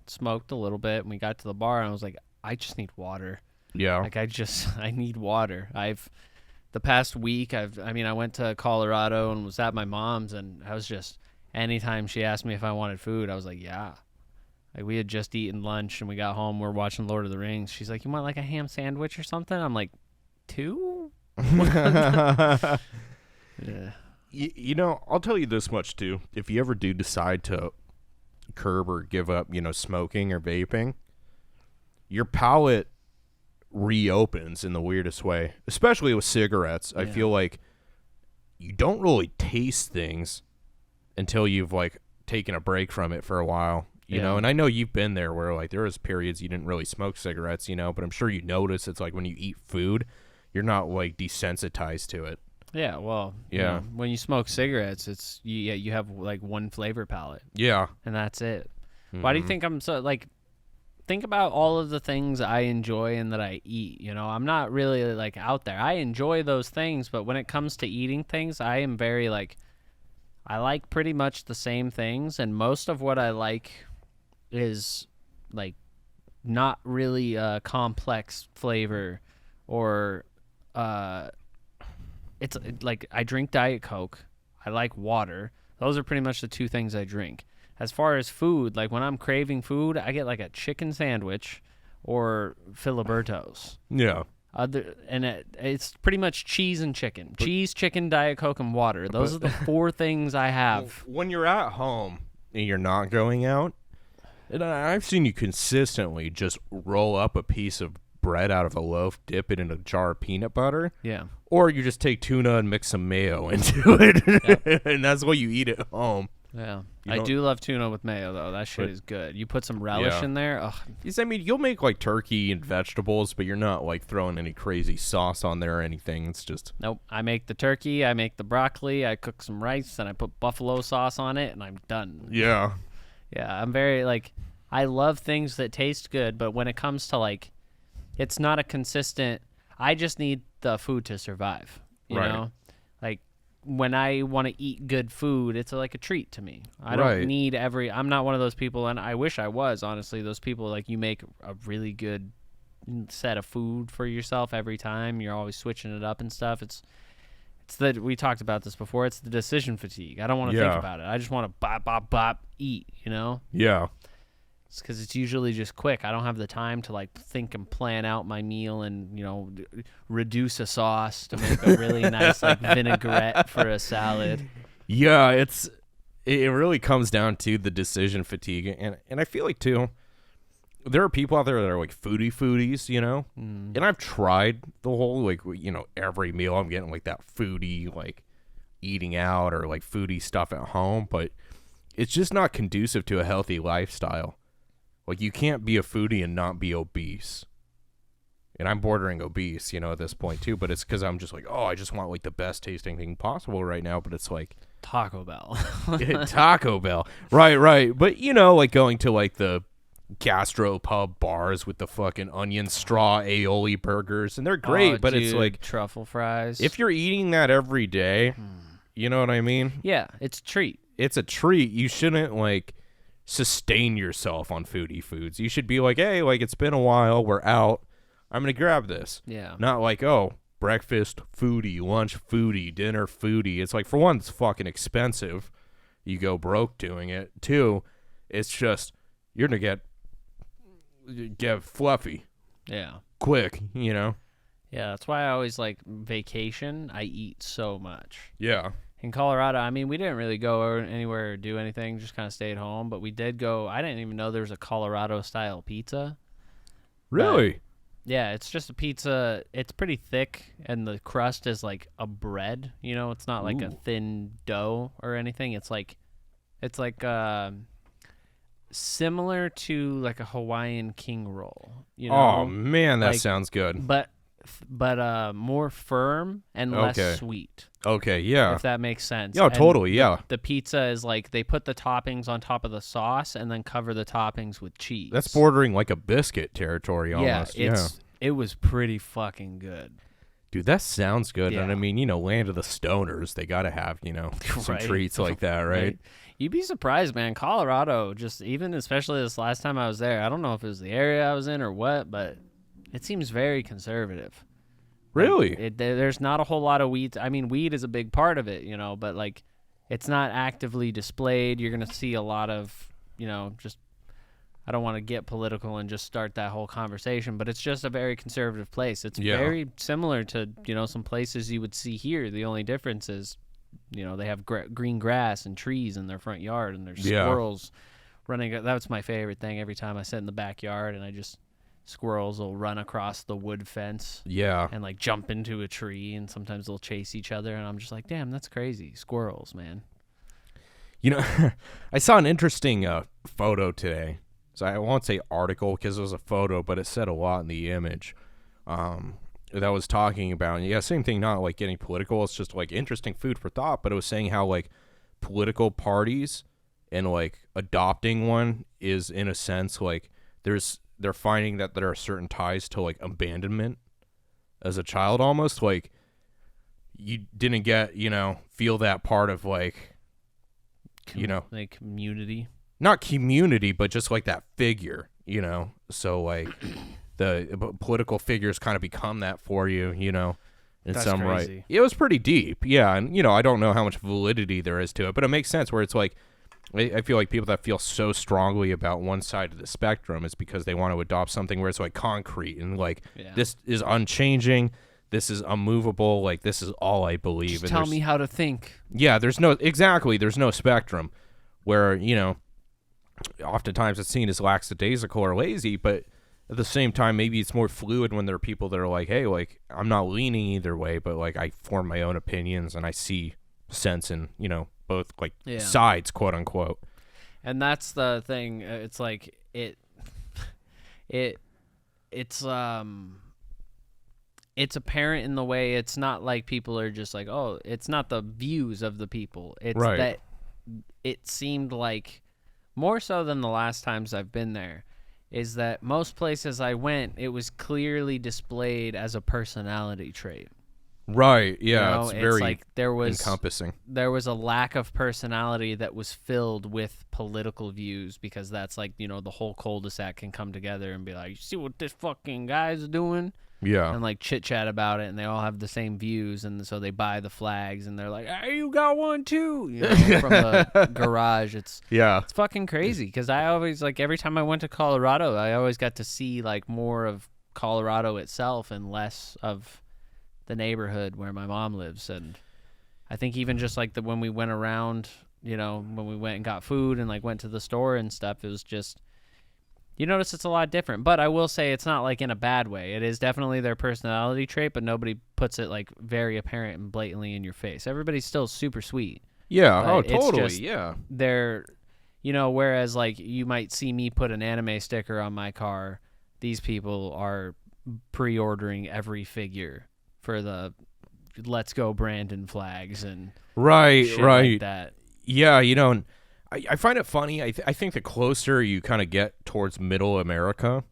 smoked a little bit, and we got to the bar, and I was like, I just need water.
Yeah.
Like I need water. The past week, I went to Colorado and was at my mom's, and I was just, anytime she asked me if I wanted food, I was like, yeah. Like, we had just eaten lunch, and we got home, we're watching Lord of the Rings. She's like, you want like a ham sandwich or something? I'm like, 2?
Yeah. I'll tell you this much too. If you ever do decide to curb or give up, smoking or vaping, your palate reopens in the weirdest way, especially with cigarettes. I feel like you don't really taste things until you've like taken a break from it for a while, you know. And I know you've been there where like there was periods you didn't really smoke cigarettes, but I'm sure you notice it's like when you eat food, you're not like desensitized to it.
Yeah, well, when you smoke cigarettes, it's you have like one flavor palette.
Yeah,
and that's it. Why do you think I'm so like? Think about all of the things I enjoy and that I eat. I'm not really like out there. I enjoy those things, but when it comes to eating things, I am very like, I like pretty much the same things, and most of what I like is like not really a complex flavor, or it's like I drink Diet Coke. I like water. Those are pretty much the 2 things I drink. As far as food, like when I'm craving food, I get like a chicken sandwich or Filiberto's.
Yeah.
It's pretty much cheese and chicken. Cheese, chicken, Diet Coke, and water. Those are the 4 things I have.
When you're at home and you're not going out, and I've seen you consistently just roll up a piece of bread out of a loaf, dip it in a jar of peanut butter.
Yeah.
Or you just take tuna and mix some mayo into it, and that's what you eat at home.
Yeah, I do love tuna with mayo, though. That shit is good. You put some relish in there. Ugh.
I mean, you'll make, like, turkey and vegetables, but you're not, like, throwing any crazy sauce on there or anything. It's just...
Nope. I make the turkey, I make the broccoli, I cook some rice, and I put buffalo sauce on it, and I'm done.
Yeah.
Yeah, I'm very, like... I love things that taste good, but when it comes to, like... It's not a consistent... I just need the food to survive, you know? Like... When I want to eat good food, it's like a treat to me. I don't need I'm not one of those people, and I wish I was, honestly, those people, like, you make a really good set of food for yourself every time. You're always switching it up and stuff. It's that we talked about this before. It's the decision fatigue. I don't want to think about it. I just want to bop, bop, bop, eat,
Yeah.
It's because it's usually just quick. I don't have the time to like think and plan out my meal and reduce a sauce to make a really nice like vinaigrette for a salad.
Yeah, it really comes down to the decision fatigue, and I feel like too, there are people out there that are like foodies, and I've tried the whole like every meal I'm getting like that foodie like eating out or like foodie stuff at home, but it's just not conducive to a healthy lifestyle. Like, you can't be a foodie and not be obese. And I'm bordering obese, at this point, too. But it's because I'm just like, oh, I just want, like, the best tasting thing possible right now. But it's like...
Taco Bell.
Taco Bell. Right. But, like, going to, like, the gastropub bars with the fucking onion straw aioli burgers. And they're great, but it's like...
Truffle fries.
If you're eating that every day, you know what I mean?
Yeah, it's a treat.
It's a treat. You shouldn't, like... sustain yourself on foodie foods. You should be like, hey, like, it's been a while, we're out, I'm going to grab this.
Yeah.
Not like, oh, breakfast foodie, lunch foodie, dinner foodie. It's like, for one, it's fucking expensive. You go broke doing it. Two, it's just, you're going to get fluffy.
Yeah.
Quick, you know?
Yeah, that's why I always like vacation. I eat so much.
Yeah.
In Colorado, I mean, we didn't really go anywhere or do anything, just kind of stayed home. But we did go, I didn't even know there was a Colorado-style pizza.
Really?
But, yeah, it's just a pizza. It's pretty thick, and the crust is like a bread. You know, it's not like a thin dough or anything. It's like similar to like a Hawaiian king roll. You know?
Oh, man, that sounds good.
But more firm and less sweet.
Okay, yeah.
If that makes sense.
Yeah, totally, yeah.
The pizza is like they put the toppings on top of the sauce and then cover the toppings with cheese.
That's bordering like a biscuit territory almost.
It was pretty fucking good.
Dude, that sounds good. Yeah. And I mean, you know, land of the stoners, they got to have, you know, some treats like that, right?
You'd be surprised, man. Colorado, just even especially this last time I was there, I don't know if it was the area I was in or what, but it seems very conservative.
Really?
Like there's not a whole lot of weed. I mean, weed is a big part of it, you know, but like it's not actively displayed. You're going to see a lot of, you know, just I don't want to get political and just start that whole conversation, but it's just a very conservative place. It's very similar to, you know, some places you would see here. The only difference is, you know, they have green grass and trees in their front yard and there's squirrels running. That's my favorite thing. Every time I sit in the backyard and squirrels will run across the wood fence and like jump into a tree, and sometimes they'll chase each other, and I'm just like, damn, that's crazy. Squirrels, man.
You know, I saw an interesting photo today. So I won't say article because it was a photo, but it said a lot in the image that was talking about, same thing, not like getting political. It's just like interesting food for thought, but it was saying how like political parties and like adopting one is in a sense like they're finding that there are certain ties to like abandonment as a child, almost like you didn't get, you know, feel that part of like, you know,
like community,
not community, but just like that figure, you know? So like the political figures kind of become that for you, you know, in
That's
some
crazy.
right. It was pretty deep. Yeah. And, you know, I don't know how much validity there is to it, but it makes sense where it's like, I feel like people that feel so strongly about one side of the spectrum is because they want to adopt something where it's like concrete and like this is unchanging, this is unmovable, like this is all I believe.
Just tell me how to think.
Yeah, there's no spectrum where, you know, oftentimes it's seen as lackadaisical or lazy, but at the same time maybe it's more fluid when there are people that are like, hey, like I'm not leaning either way, but like I form my own opinions and I see sense in, you know, both like sides, quote unquote.
And that's the thing. It's like it's apparent in the way it's not like people are just like, oh, it's not the views of the people. It's that it seemed like more so than the last times I've been there is that most places I went, it was clearly displayed as a personality trait.
Right, yeah,
you know,
it's very
like
encompassing.
There was a lack of personality that was filled with political views because that's like, you know, the whole cul-de-sac can come together and be like, you see what this fucking guy's doing?
Yeah.
And like chit-chat about it, and they all have the same views, and so they buy the flags, and they're like, hey, you got one too, you know, from the garage. It's fucking crazy because I always, like, every time I went to Colorado, I always got to see like more of Colorado itself and less of the neighborhood where my mom lives. And I think even just like when we went around, you know, when we went and got food and like went to the store and stuff, it was just, you notice it's a lot different. But I will say it's not like in a bad way. It is definitely their personality trait, but nobody puts it like very apparent and blatantly in your face. Everybody's still super sweet.
Yeah. Oh, totally. Yeah.
They're, you know, whereas like you might see me put an anime sticker on my car, these people are pre-ordering every figure for the Let's Go Brandon flags and shit like that.
Yeah, you know, and I find it funny. I think the closer you kind of get towards middle America,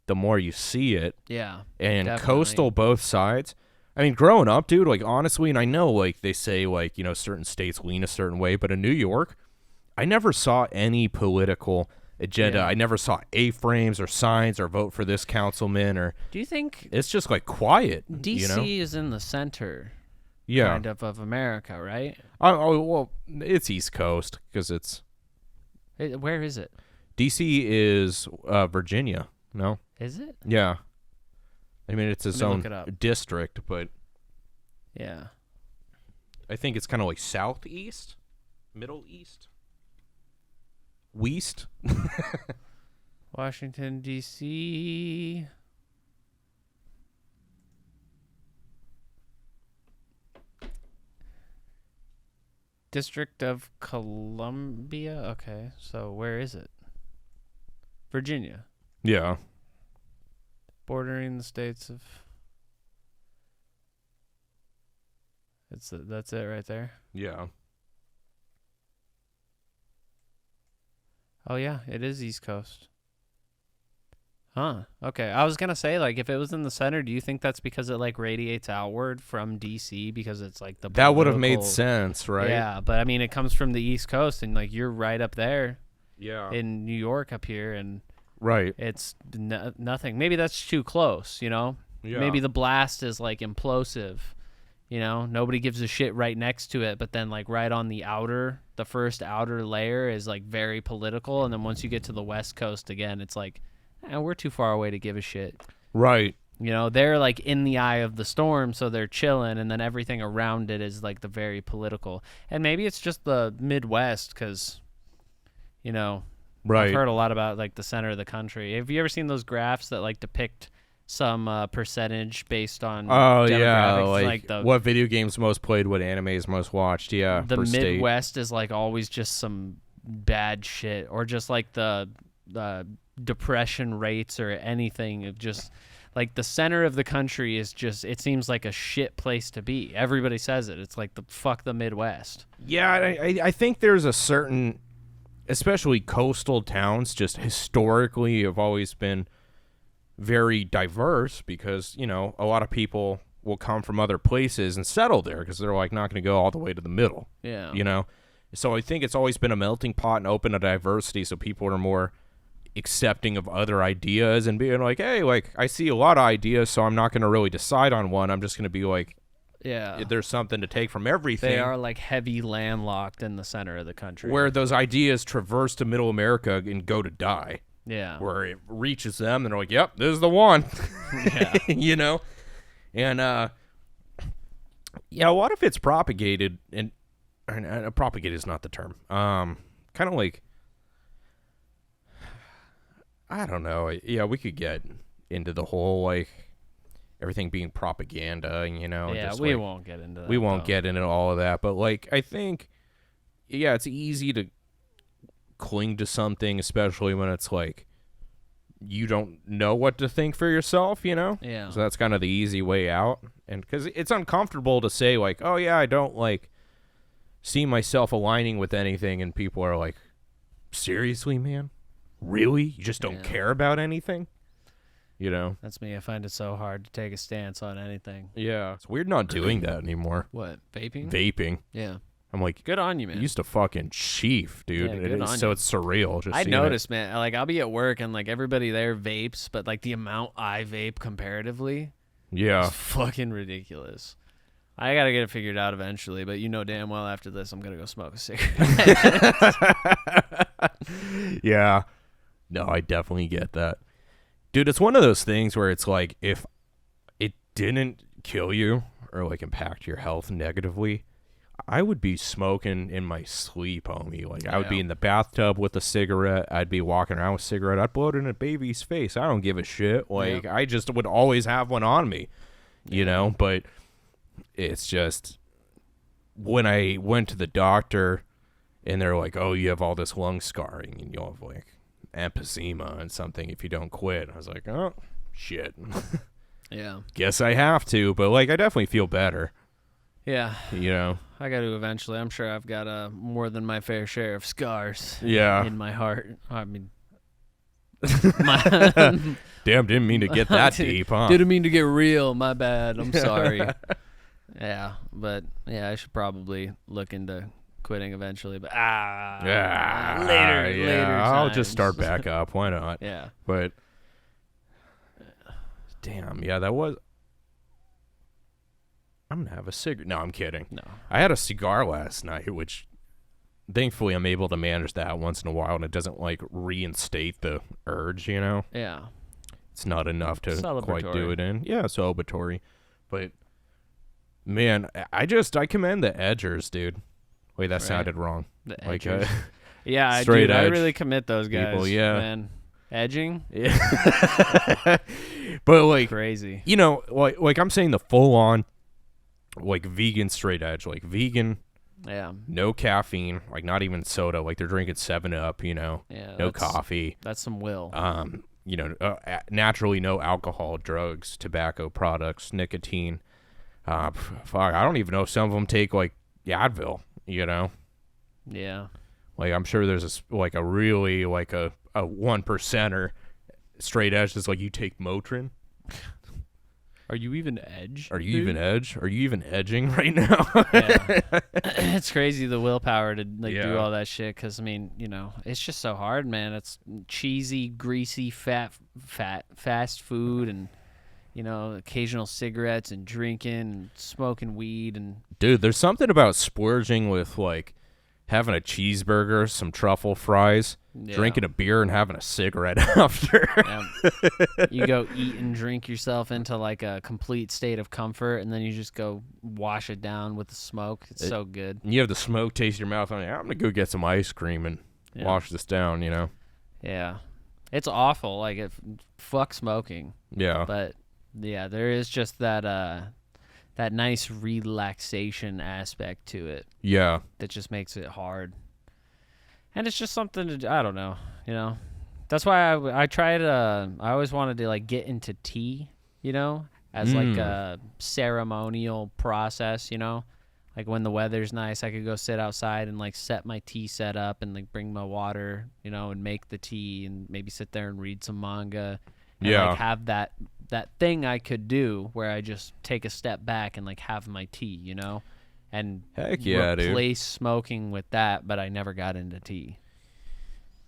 the more you see it.
Yeah,
and
definitely.
Coastal both sides. I mean, growing up, dude, like honestly, and I know like they say like, you know, certain states lean a certain way, but in New York, I never saw any political agenda. I never saw A-frames or signs or vote for this councilman or.
Do you think
it's just like quiet?
DC is in the center, kind of America, right?
Oh well, it's East Coast because it's.
Where is it?
DC is Virginia. No,
is it?
Yeah, I mean it's its own district, but
yeah,
I think it's kind of like southeast, middle east. West.
Washington, D.C. District of Columbia? Okay, so where is it? Virginia.
Yeah.
Bordering the states of... That's it right there?
Yeah.
Oh, yeah, it is East Coast. Huh. Okay. I was going to say, like, if it was in the center, do you think that's because it, like, radiates outward from D.C. because it's, like, the
That would have made sense, right?
Yeah, but, I mean, it comes from the East Coast, and, like, you're right up there.
Yeah.
In New York up here, and
right.
It's nothing. Maybe that's too close, you know? Yeah. Maybe the blast is, like, implosive. You know, nobody gives a shit right next to it, but then like right on the first outer layer is like very political, and then once you get to the West Coast again, it's like, we're too far away to give a shit.
Right.
You know, they're like in the eye of the storm, so they're chilling, and then everything around it is like the very political. And maybe it's just the Midwest, because, you know, I've heard a lot about like the center of the country. Have you ever seen those graphs that like depict some percentage based on
like what video games most played, what animes most watched? Yeah,
the Midwest is like always just some bad shit, or just like the depression rates or anything. Of just like the center of the country is just, it seems like a shit place to be. Everybody says it. It's like fuck the Midwest.
Yeah, I think there's a certain, especially coastal towns, just historically have always been very diverse because, you know, a lot of people will come from other places and settle there because they're like not going to go all the way to the middle.
Yeah.
You know? So I think it's always been a melting pot and open to diversity, so people are more accepting of other ideas and being like, hey, like, I see a lot of ideas, so I'm not going to really decide on one. I'm just going to be like,
yeah,
there's something to take from everything.
They are like heavy landlocked in the center of the country.
Where those ideas traverse to middle America and go to die.
Yeah.
Where it reaches them and they're like, yep, this is the one.
Yeah.
You know? And, yeah, what if it's propagated? And propagated is not the term. Kind of like, I don't know. Yeah, we could get into the whole, like, everything being propaganda, you know?
Yeah,
just,
we
like,
won't get into that.
We won't get into all of that. But, like, I think, yeah, it's easy to cling to something, especially when it's like you don't know what to think for yourself, you know?
Yeah.
So that's kind of the easy way out. And because it's uncomfortable to say, like, oh, yeah, I don't, like, see myself aligning with anything. And people are like, seriously, man? Really? You just don't care about anything? You know?
That's me. I find it so hard to take a stance on anything.
Yeah. It's weird not doing that anymore.
What? Vaping?
Vaping.
Yeah.
I'm like,
good on you, man.
You used to fucking chief, dude.
Yeah,
so it's surreal. Just
I noticed, man. Like, I'll be at work and like everybody there vapes, but like the amount I vape comparatively,
yeah,
is fucking ridiculous. I gotta get it figured out eventually, but you know damn well after this, I'm gonna go smoke a cigarette.
Yeah, no, I definitely get that, dude. It's one of those things where it's like if it didn't kill you or like impact your health negatively, I would be smoking in my sleep, homie. Like, I would be in the bathtub with a cigarette. I'd be walking around with a cigarette. I'd blow it in a baby's face. I don't give a shit. Like, I just would always have one on me, you know? But it's just, when I went to the doctor and they're like, oh, you have all this lung scarring and you'll have, like, emphysema and something if you don't quit. I was like, oh, shit.
Yeah.
Guess I have to. But, like, I definitely feel better.
Yeah.
You know?
I got to eventually. I'm sure I've got more than my fair share of scars in my heart. I mean,
damn, didn't mean to get that deep, huh?
Didn't mean to get real. My bad. I'm sorry. Yeah, but yeah, I should probably look into quitting eventually, but later.
I'll just start back up. Why not?
Yeah.
But damn, yeah, that was. I'm gonna have a cigarette. No, I'm kidding.
No,
I had a cigar last night, which thankfully I'm able to manage that once in a while, and it doesn't like reinstate the urge. You know.
Yeah.
It's not enough to quite do it in. Yeah, celebratory. But man, I commend the edgers, dude. Wait, that sounded wrong.
The edgers. Yeah, I really commit those guys. People, yeah. Man. Edging?
Yeah. But like
crazy.
You know, like I'm saying the full on like vegan straight edge, like vegan.
Yeah.
No caffeine, like not even soda, like they're drinking 7-Up, you know.
Yeah.
No coffee.
That's some will.
You know, naturally no alcohol, drugs, tobacco products, nicotine. Fuck, I don't even know if some of them take like Advil, you know?
Yeah.
Like I'm sure there's a really like a 1%er straight edge that's like you take Motrin.
Are you even edge?
Are you even edge? Are you even edging right now?
Yeah. It's crazy the willpower to do all that shit because, I mean, you know, it's just so hard, man. It's cheesy, greasy, fast food and, you know, occasional cigarettes and drinking and smoking weed. And
dude, there's something about splurging with, like, having a cheeseburger, some truffle fries, drinking a beer, and having a cigarette after.
You go eat and drink yourself into like a complete state of comfort, and then you just go wash it down with the smoke. It's so good.
You have the smoke taste in your mouth. I'm going to go get some ice cream and wash this down, you know?
Yeah. It's awful. Like, fuck smoking.
Yeah.
But, yeah, there is just that nice relaxation aspect to it.
Yeah.
That just makes it hard. And it's just something to, I don't know, you know. That's why I tried, I always wanted to, like, get into tea, you know, as, like, a ceremonial process, you know. Like, when the weather's nice, I could go sit outside and, like, set my tea set up and, like, bring my water, you know, and make the tea and maybe sit there and read some manga. And, like, have that thing I could do where I just take a step back and, like, have my tea, you know? And replace smoking with that, but I never got into tea.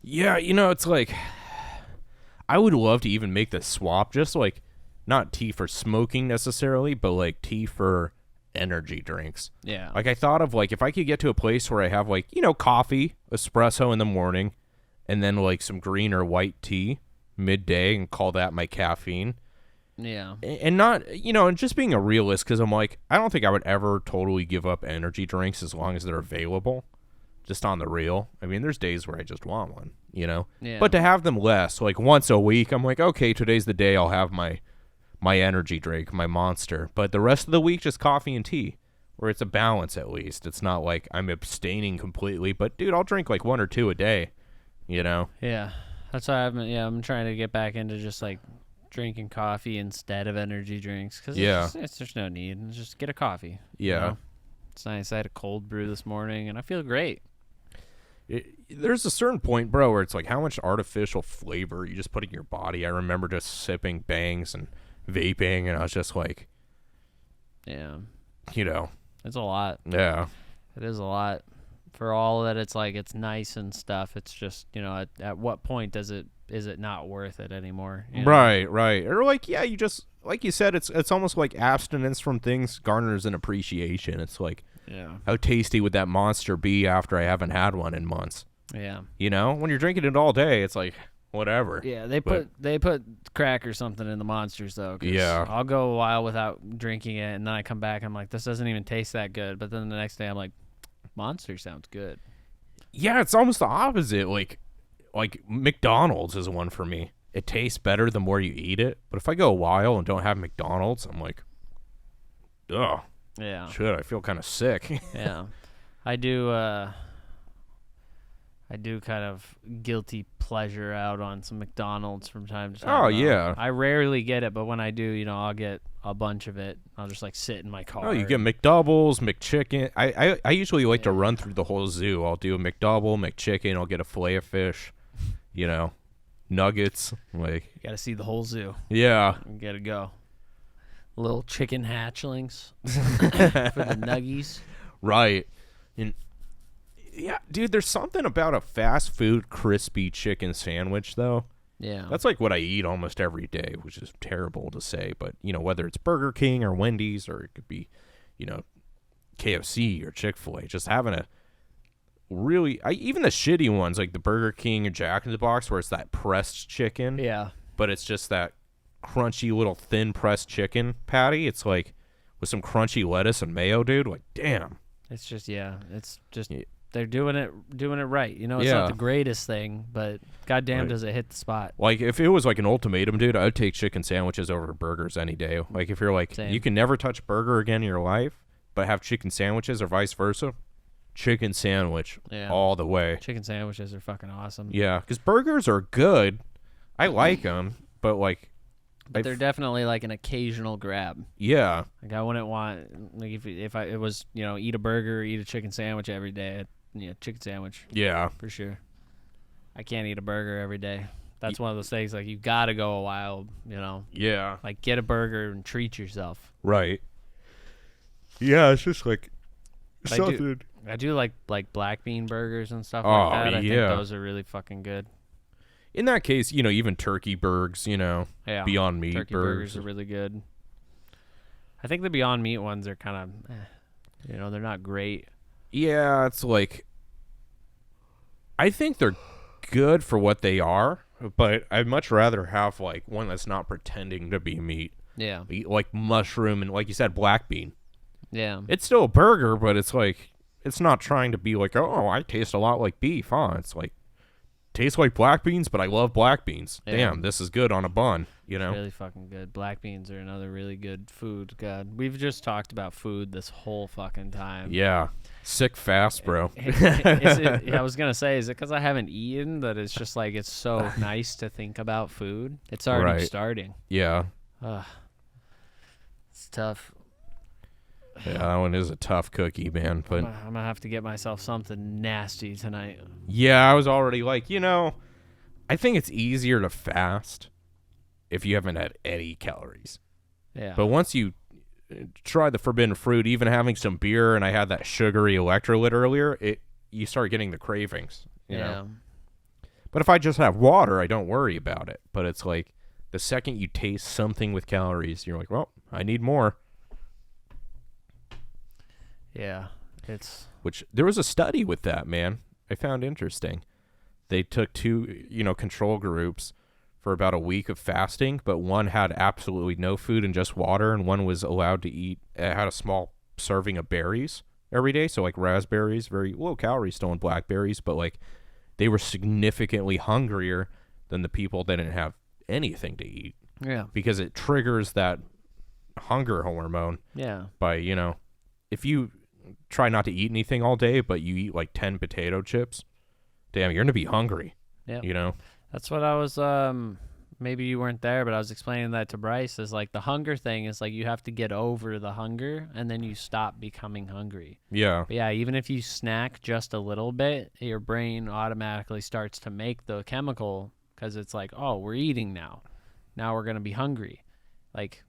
Yeah, you know, it's like, I would love to even make the swap, just like, not tea for smoking necessarily, but like tea for energy drinks.
Yeah.
Like I thought of like, if I could get to a place where I have like, you know, coffee, espresso in the morning, and then like some green or white tea midday and call that my caffeine.
Yeah.
And not, you know, and just being a realist, because I'm like, I don't think I would ever totally give up energy drinks as long as they're available, just on the real. I mean, there's days where I just want one, you know?
Yeah.
But to have them less, like once a week, I'm like, okay, today's the day I'll have my energy drink, my Monster. But the rest of the week, just coffee and tea, where it's a balance at least. It's not like I'm abstaining completely, but dude, I'll drink like 1 or 2 a day, you know?
Yeah. That's why I'm trying to get back into just like drinking coffee instead of energy drinks, because it's just no need. Just get a coffee.
Yeah,
you know? It's nice. I had a cold brew this morning and I feel great.
There's a certain point, bro, where it's like how much artificial flavor you just put in your body. I remember just sipping bangs and vaping, and I was just like,
yeah,
you know,
it's a lot.
Yeah,
it is a lot. For all that it's like it's nice and stuff, it's just, you know, at what point is it not worth it anymore? You know?
Right. Or like, yeah, you just, like you said, it's almost like abstinence from things garners an appreciation. It's like, how tasty would that Monster be after I haven't had one in months?
Yeah.
You know, when you're drinking it all day, it's like, whatever.
Yeah, they put crack or something in the Monsters, though.
Yeah.
I'll go a while without drinking it, and then I come back, I'm like, this doesn't even taste that good. But then the next day, I'm like, Monster sounds good.
Yeah, it's almost the opposite. Like McDonald's is one for me. It tastes better the more you eat it. But if I go a while and don't have McDonald's, I'm like, ugh.
Yeah.
Shit, I feel kind of sick.
Yeah. I do kind of guilty pleasure out on some McDonald's from time to time.
Oh, yeah.
I rarely get it, but when I do, you know, I'll get a bunch of it. I'll just, like, sit in my car.
Oh, you get McDoubles, McChicken. I usually like to run through the whole zoo. I'll do a McDouble, McChicken. I'll get a filet of fish, you know, nuggets. Like,
you got to see the whole zoo.
Yeah.
You got to go. Little chicken hatchlings for the nuggies.
Right. And Yeah, dude, there's something about a fast food crispy chicken sandwich, though.
Yeah.
That's like what I eat almost every day, which is terrible to say. But, whether it's Burger King or Wendy's, or it could be, KFC or Chick-fil-A, just having a really, even the shitty ones, like the Burger King or Jack in the Box, where it's that pressed chicken.
Yeah.
But it's just that crunchy little thin pressed chicken patty. It's like with some crunchy lettuce and mayo, dude. Like, damn.
It's just, they're doing it right. It's not the greatest thing, but goddamn does it hit the spot.
Like, if it was like an ultimatum, dude, I'd take chicken sandwiches over burgers any day. Like, if you're like,
Same.
You can never touch burger again in your life, but have chicken sandwiches or vice versa, chicken sandwich all the way.
Chicken sandwiches are fucking awesome.
Yeah, because burgers are good. I like them, but like...
But they're definitely like an occasional grab.
Yeah.
Like, I wouldn't want... Like, if it was, eat a burger, eat a chicken sandwich every day... chicken sandwich.
Yeah.
For sure. I can't eat a burger every day. That's one of those things, like, you got to go a while,
Yeah.
Like, get a burger and treat yourself.
Right. Yeah, it's just like something.
I do like black bean burgers and stuff like that. I think those are really fucking good.
In that case, even turkey burgers, Beyond Meat
turkey burgers are really good. I think the Beyond Meat ones are kind of, they're not great.
Yeah, it's like, I think they're good for what they are, but I'd much rather have like one that's not pretending to be meat.
Yeah.
Like mushroom and, like you said, black bean.
Yeah.
It's still a burger, but it's like, it's not trying to be like, oh, I taste a lot like beef, huh? It's like, tastes like black beans, but I love black beans. Yeah. Damn, this is good on a bun,
It's really fucking good. Black beans are another really good food. God, we've just talked about food this whole fucking time.
Yeah. Sick fast, bro.
I was going to say, is it because I haven't eaten that it's just like, it's so nice to think about food? It's already starting.
Yeah.
It's tough.
Yeah, that one is a tough cookie, man. But
I'm going to have to get myself something nasty tonight.
Yeah, I was already like, I think it's easier to fast if you haven't had any calories.
Yeah.
But once you try the forbidden fruit, even having some beer, and I had that sugary electrolyte earlier, you start getting the cravings, you know? But if I just have water, I don't worry about it. But it's like the second you taste something with calories, you're like, well, I need more.
Yeah,
which there was a study with that, man. I found interesting. They took two, control groups for about a week of fasting, but one had absolutely no food and just water, and one was allowed to eat. It had a small serving of berries every day, so like raspberries, very low calories still in blackberries, but like they were significantly hungrier than the people that didn't have anything to eat.
Yeah,
because it triggers that hunger hormone.
Yeah,
by if you try not to eat anything all day, but you eat like 10 potato chips, damn, you're going to be hungry.
Yeah. That's what I was, maybe you weren't there, but I was explaining that to Bryce, is like the hunger thing is like you have to get over the hunger and then you stop becoming hungry.
Yeah.
But yeah, even if you snack just a little bit, your brain automatically starts to make the chemical because it's like, oh, we're eating now. Now we're going to be hungry. Like,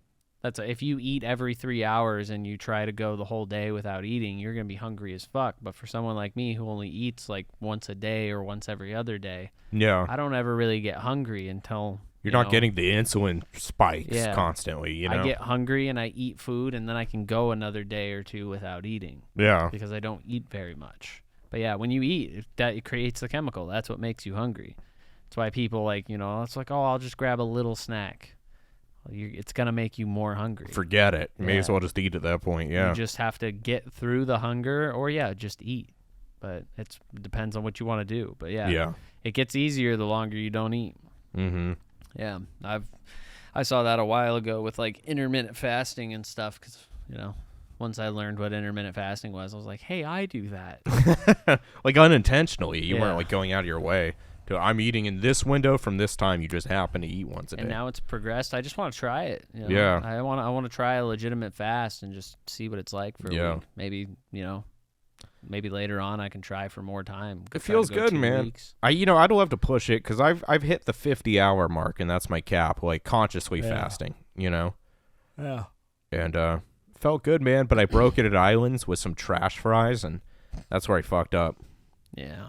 if you eat every 3 hours and you try to go the whole day without eating, you're going to be hungry as fuck. But for someone like me who only eats like once a day or once every other day, I don't ever really get hungry until...
You're not getting the insulin spikes constantly,
I get hungry and I eat food and then I can go another day or two without eating.
Yeah.
Because I don't eat very much. But yeah, when you eat, it creates the chemical. That's what makes you hungry. That's why people like, it's like, oh, I'll just grab a little snack. It's going to make you more hungry.
Forget it. May as well just eat at that point,
You just have to get through the hunger or, just eat. But it depends on what you want to do. But, it gets easier the longer you don't eat.
Mm-hmm.
Yeah, I saw that a while ago with, like, intermittent fasting and stuff because, once I learned what intermittent fasting was, I was like, hey, I do that.
Like, unintentionally. You weren't, like, going out of your way. I'm eating in this window from this time. You just happen to eat once a day.
And now it's progressed. I just want to try it.
Yeah.
I want to try a legitimate fast and just see what it's like for a week. Maybe, maybe later on I can try for more time.
It feels good, man.
Weeks.
I'd love to push it because I've hit the 50-hour mark and that's my cap, like consciously fasting,
Yeah.
And felt good, man. But I broke it at Islands with some trash fries and that's where I fucked up.
Yeah.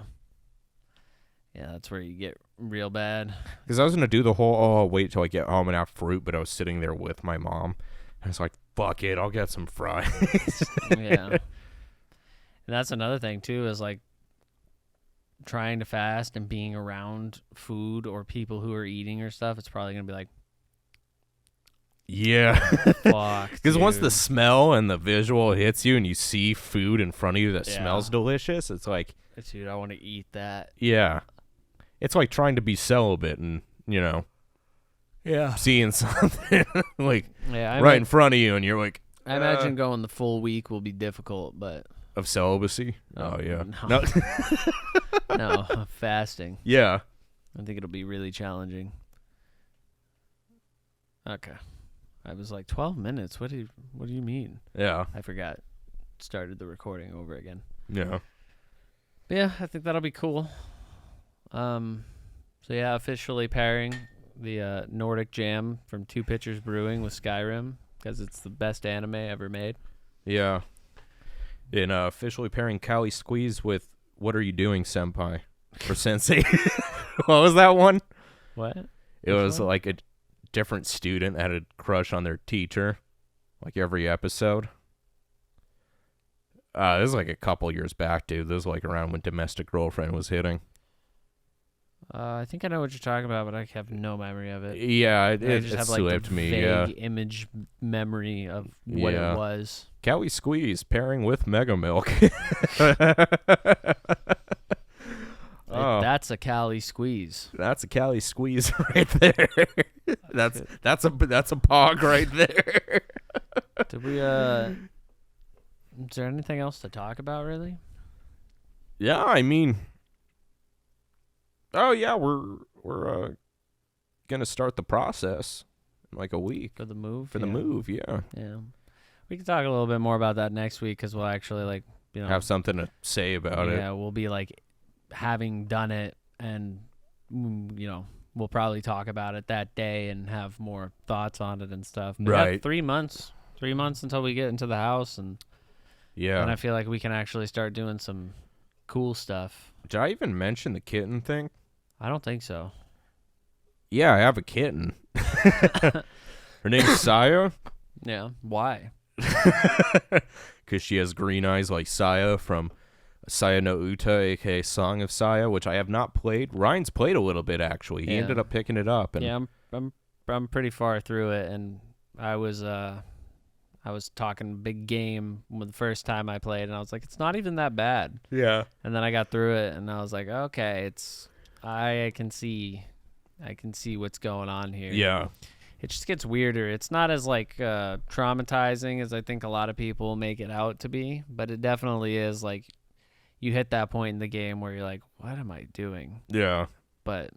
Yeah, that's where you get real bad.
Because I was going to do the whole, I'll wait till I get home and have fruit, but I was sitting there with my mom. I was like, fuck it, I'll get some fries.
Yeah. And that's another thing, too, is like trying to fast and being around food or people who are eating or stuff. It's probably going to be like,
yeah.
Fuck.
Because once the smell and the visual hits you and you see food in front of you that smells delicious, it's like,
dude, I want to eat that.
Yeah. It's like trying to be celibate and, seeing something like right in front of you, and you're like,
I imagine going the full week will be difficult, but
of celibacy. Oh yeah.
No. No, fasting.
Yeah.
I think it'll be really challenging. Okay. I was like 12 minutes. What do you mean?
Yeah.
I forgot. Started the recording over again.
Yeah.
But yeah, I think that'll be cool. So yeah, officially pairing the Nordic Jam from Two Pitchers Brewing with Skyrim because it's the best anime ever made.
Yeah. And officially pairing Cali Squeeze with What Are You Doing, Senpai? Or Sensei. What was that one?
What?
It was like a different student that had a crush on their teacher, like every episode. This is like a couple years back, dude. This was like around when Domestic Girlfriend was hitting.
I think I know what you're talking about, but I have no memory of it.
Yeah, it
just have like the vague image memory of what it was.
Cali Squeeze pairing with Mega Milk.
That's a Cali Squeeze.
That's a Cali Squeeze right there. That's a pog right there.
Did we is there anything else to talk about, really?
Yeah, I mean, we're gonna start the process in like a week
for the move.
The move, yeah.
Yeah, we can talk a little bit more about that next week because we'll actually
have something to say about it.
Yeah, we'll be like having done it, and we'll probably talk about it that day and have more thoughts on it and stuff. But
right.
Yeah, 3 months until we get into the house, and I feel like we can actually start doing some cool stuff.
Did I even mention the kitten thing?
I don't think so.
Yeah, I have a kitten. Her name's Saya.
Yeah. Why?
Because she has green eyes like Saya from Saya no Uta, aka Song of Saya, which I have not played. Ryan's played a little bit, actually. He ended up picking it up. And
yeah, I'm pretty far through it, and I was talking big game the first time I played, and I was like, it's not even that bad.
Yeah.
And then I got through it, and I was like, okay, I can see what's going on here.
Yeah.
It just gets weirder. It's not as traumatizing as I think a lot of people make it out to be, but it definitely is like you hit that point in the game where you're like, what am I doing?
Yeah.
But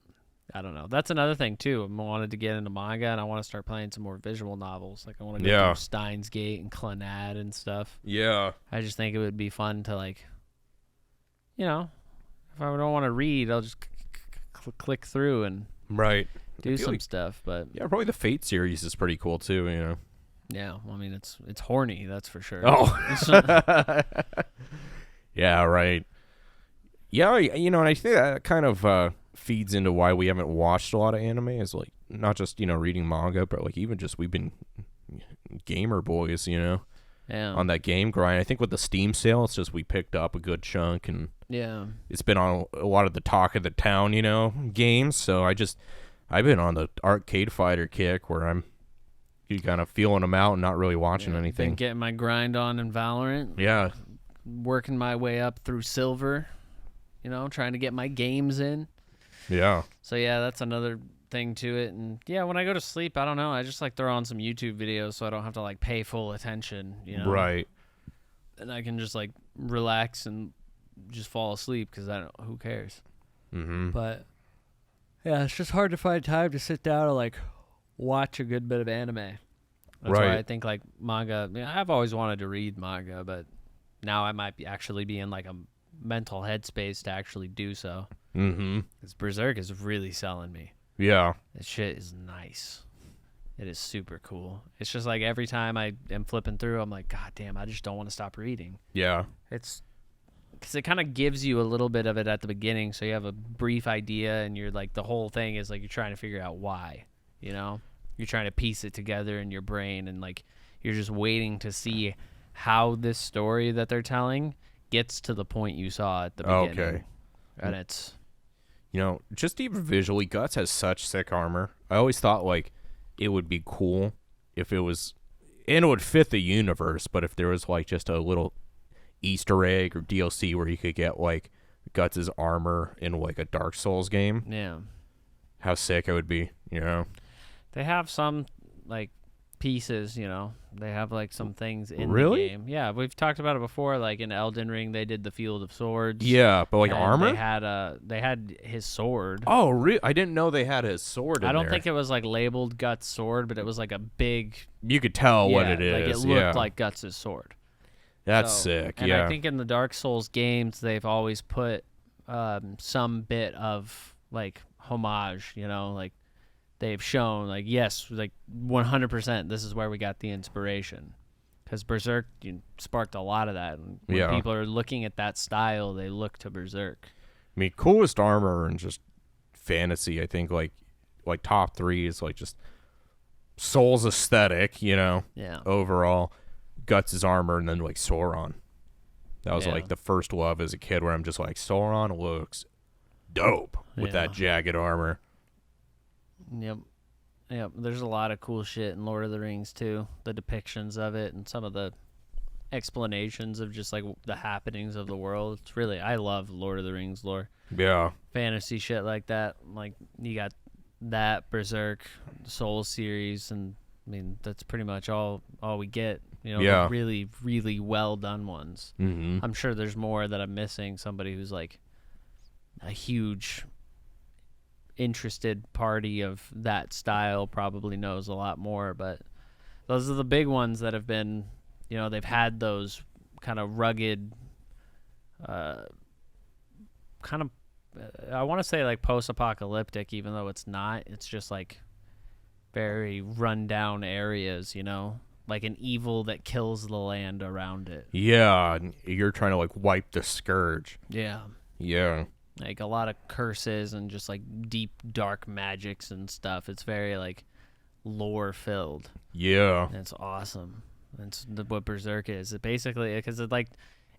I don't know. That's another thing too. I wanted to get into manga, and I want to start playing some more visual novels. Like I want to go through Steins Gate and Clannad and stuff.
Yeah.
I just think it would be fun to if I don't want to read, I'll just click through and do some stuff. But
yeah, probably the Fate series is pretty cool too.
Yeah, well, I mean it's horny, that's for sure.
Oh. Yeah, right. Yeah, and I think that kind of feeds into why we haven't watched a lot of anime, is like not just reading manga, but like even just we've been gamer boys, on that game grind. I think with the Steam sale, it's just we picked up a good chunk, and it's been on a lot of the talk of the town, games. So I've been on the arcade fighter kick where I'm kind of feeling them out and not really watching anything.
Been getting my grind on in Valorant.
Yeah.
Working my way up through silver, trying to get my games in.
Yeah.
So yeah, that's another thing to it. And yeah, when I go to sleep, I don't know, I just throw on some YouTube videos so I don't have to pay full attention,
Right.
And I can just relax and just fall asleep because who cares?
Mm-hmm.
But yeah, it's just hard to find time to sit down and watch a good bit of anime. That's why I think manga. I've always wanted to read manga, but now I might actually be in a mental headspace to actually do so.
Mm-hmm.
Because Berserk is really selling me.
Yeah.
This shit is nice. It is super cool. It's just every time I am flipping through, I'm like, God damn, I just don't want to stop reading.
Yeah.
It's because it kind of gives you a little bit of it at the beginning, so you have a brief idea, and you're like, the whole thing is like you're trying to figure out why, you know? You're trying to piece it together in your brain, and like you're just waiting to see how this story that they're telling gets to the point you saw at the beginning.
Okay.
And it's...
You know, just even visually, Guts has such sick armor. I always thought, like, it would be cool if it was... And it would fit the universe, but if there was, like, just a little Easter egg or DLC where you could get, like, Guts' armor in, like, a Dark Souls game.
Yeah.
How sick it would be, you know?
They have some, like, pieces, you know. They have, like, some things in
the
game. Yeah, we've talked about it before. Like, in Elden Ring, they did the Field of Swords.
Yeah, but, like, armor?
They had his sword.
Oh, really? I didn't know they had his sword in there.
I don't think it was, like, labeled Guts' sword, but it was, like, a big...
You could tell what it is.
Like, it looked like Guts' sword.
That's sick,
and I think in the Dark Souls games, they've always put some bit of, like, homage, you know, like, they've shown, like, yes, like 100%, this is where we got the inspiration. Because Berserk sparked a lot of that. And when people are looking at that style, they look to Berserk.
I mean, coolest armor and just fantasy, I think, like top 3 is, like, just Soul's aesthetic, you know?
Yeah.
Overall, Guts' armor, and then, like, Sauron. That was, like, the first love as a kid where I'm just like, Sauron looks dope with that jagged armor.
Yep. There's a lot of cool shit in Lord of the Rings too. The depictions of it and some of the explanations of just like the happenings of the world. It's really, I love Lord of the Rings lore.
Yeah.
Fantasy shit like that. Like you got that Berserk, Soul series, and I mean that's pretty much all we get. You know, really, really well done ones.
Mm-hmm.
I'm sure there's more that I'm missing. Somebody who's like a huge interested party of that style probably knows a lot more, but those are the big ones that have been, you know, they've had those kind of rugged kind of I want to say like post-apocalyptic, even though it's not. It's just like very run-down areas, you know, like an evil that kills the land around it.
Yeah, you're trying to like wipe the scourge.
Yeah. Like a lot of curses and just like deep dark magics and stuff. It's very like lore filled.
Yeah.
And it's awesome. That's what Berserk is. It basically, because it like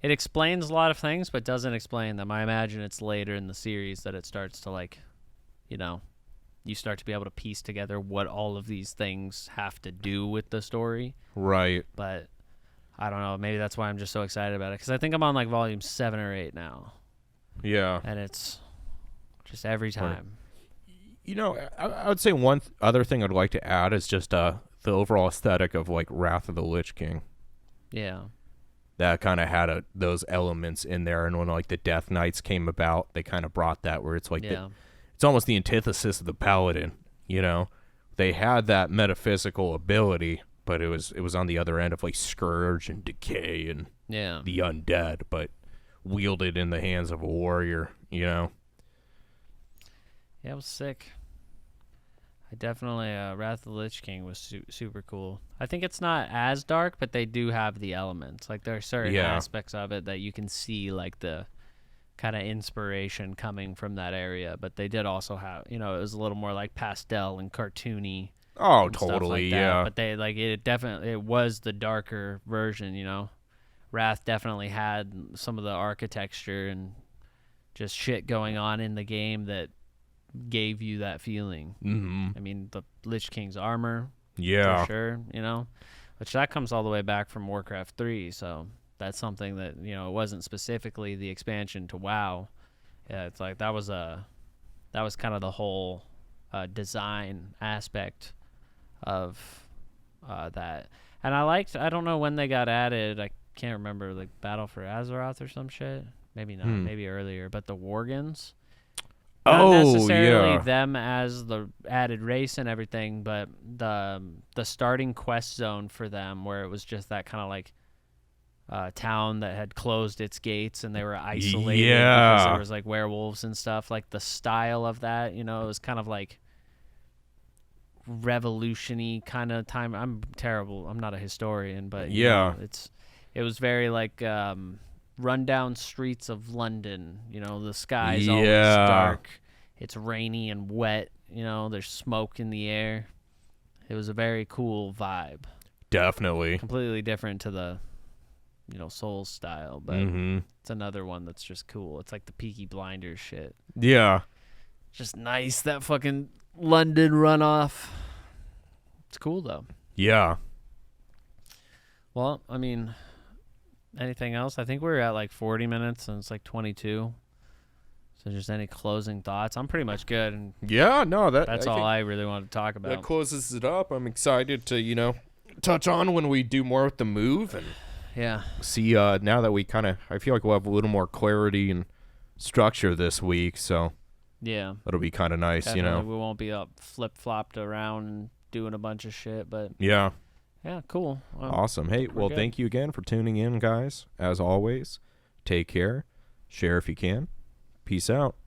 it explains a lot of things, but doesn't explain them. I imagine it's later in the series that it starts to like, you know, you start to be able to piece together what all of these things have to do with the story.
Right.
But I don't know. Maybe that's why I'm just so excited about it, because I think I'm on like volume 7 or 8 now.
Yeah.
And it's just every time.
You know, I would say one other thing I'd like to add is just the overall aesthetic of like Wrath of the Lich King.
Yeah.
That kind of had those elements in there, and when like the Death Knights came about, they kind of brought that where it's like it's almost the antithesis of the Paladin, you know. They had that metaphysical ability, but it was on the other end of like Scourge and Decay and the undead, but wielded in the hands of a warrior, you know.
Yeah, it was sick. I definitely Wrath of the Lich King was super cool. I think it's not as dark, but they do have the elements. Like there are certain aspects of it that you can see like the kind of inspiration coming from that area, but they did also have, you know, it was a little more like pastel and cartoony.
Oh,
and
totally,
like
yeah.
But they like it was the darker version, you know. Wrath definitely had some of the architecture and just shit going on in the game that gave you that feeling.
Mm-hmm.
I mean, the Lich King's armor,
for
sure, you know, which that comes all the way back from Warcraft 3, so that's something that, you know, it wasn't specifically the expansion to WoW. Yeah, it's like that was kind of the whole design aspect of that. And I don't know when they got added. I can't remember, like Battle for Azeroth or some shit. Maybe not, maybe earlier. But the Worgans, not necessarily them as the added race and everything, but the starting quest zone for them, where it was just that kind of like town that had closed its gates and they were isolated because there was like werewolves and stuff. Like the style of that, you know, it was kind of like revolution-y kind of time. I'm terrible. I'm not a historian, but you know, it was very like rundown streets of London. You know, the sky's always dark. It's rainy and wet. You know, there's smoke in the air. It was a very cool vibe.
Definitely.
Completely different to the, you know, Souls style, but it's another one that's just cool. It's like the Peaky Blinders shit.
Yeah.
Just nice, that fucking London runoff. It's cool, though.
Yeah.
Well, I mean, anything else? I think we're at like 40 minutes, and it's like 22. So just any closing thoughts? I'm pretty much good. And
yeah, no,
that's all I really want to talk about.
That closes it up. I'm excited to, you know, touch on when we do more with the move and see now that we kind of, I feel like we'll have a little more clarity and structure this week. So
yeah,
it'll be kind of nice,
definitely.
You know.
We won't be up flip-flopped around and doing a bunch of shit, but
yeah,
cool.
Awesome. Hey, well, thank you again for tuning in, guys. As always, take care. Share if you can. Peace out.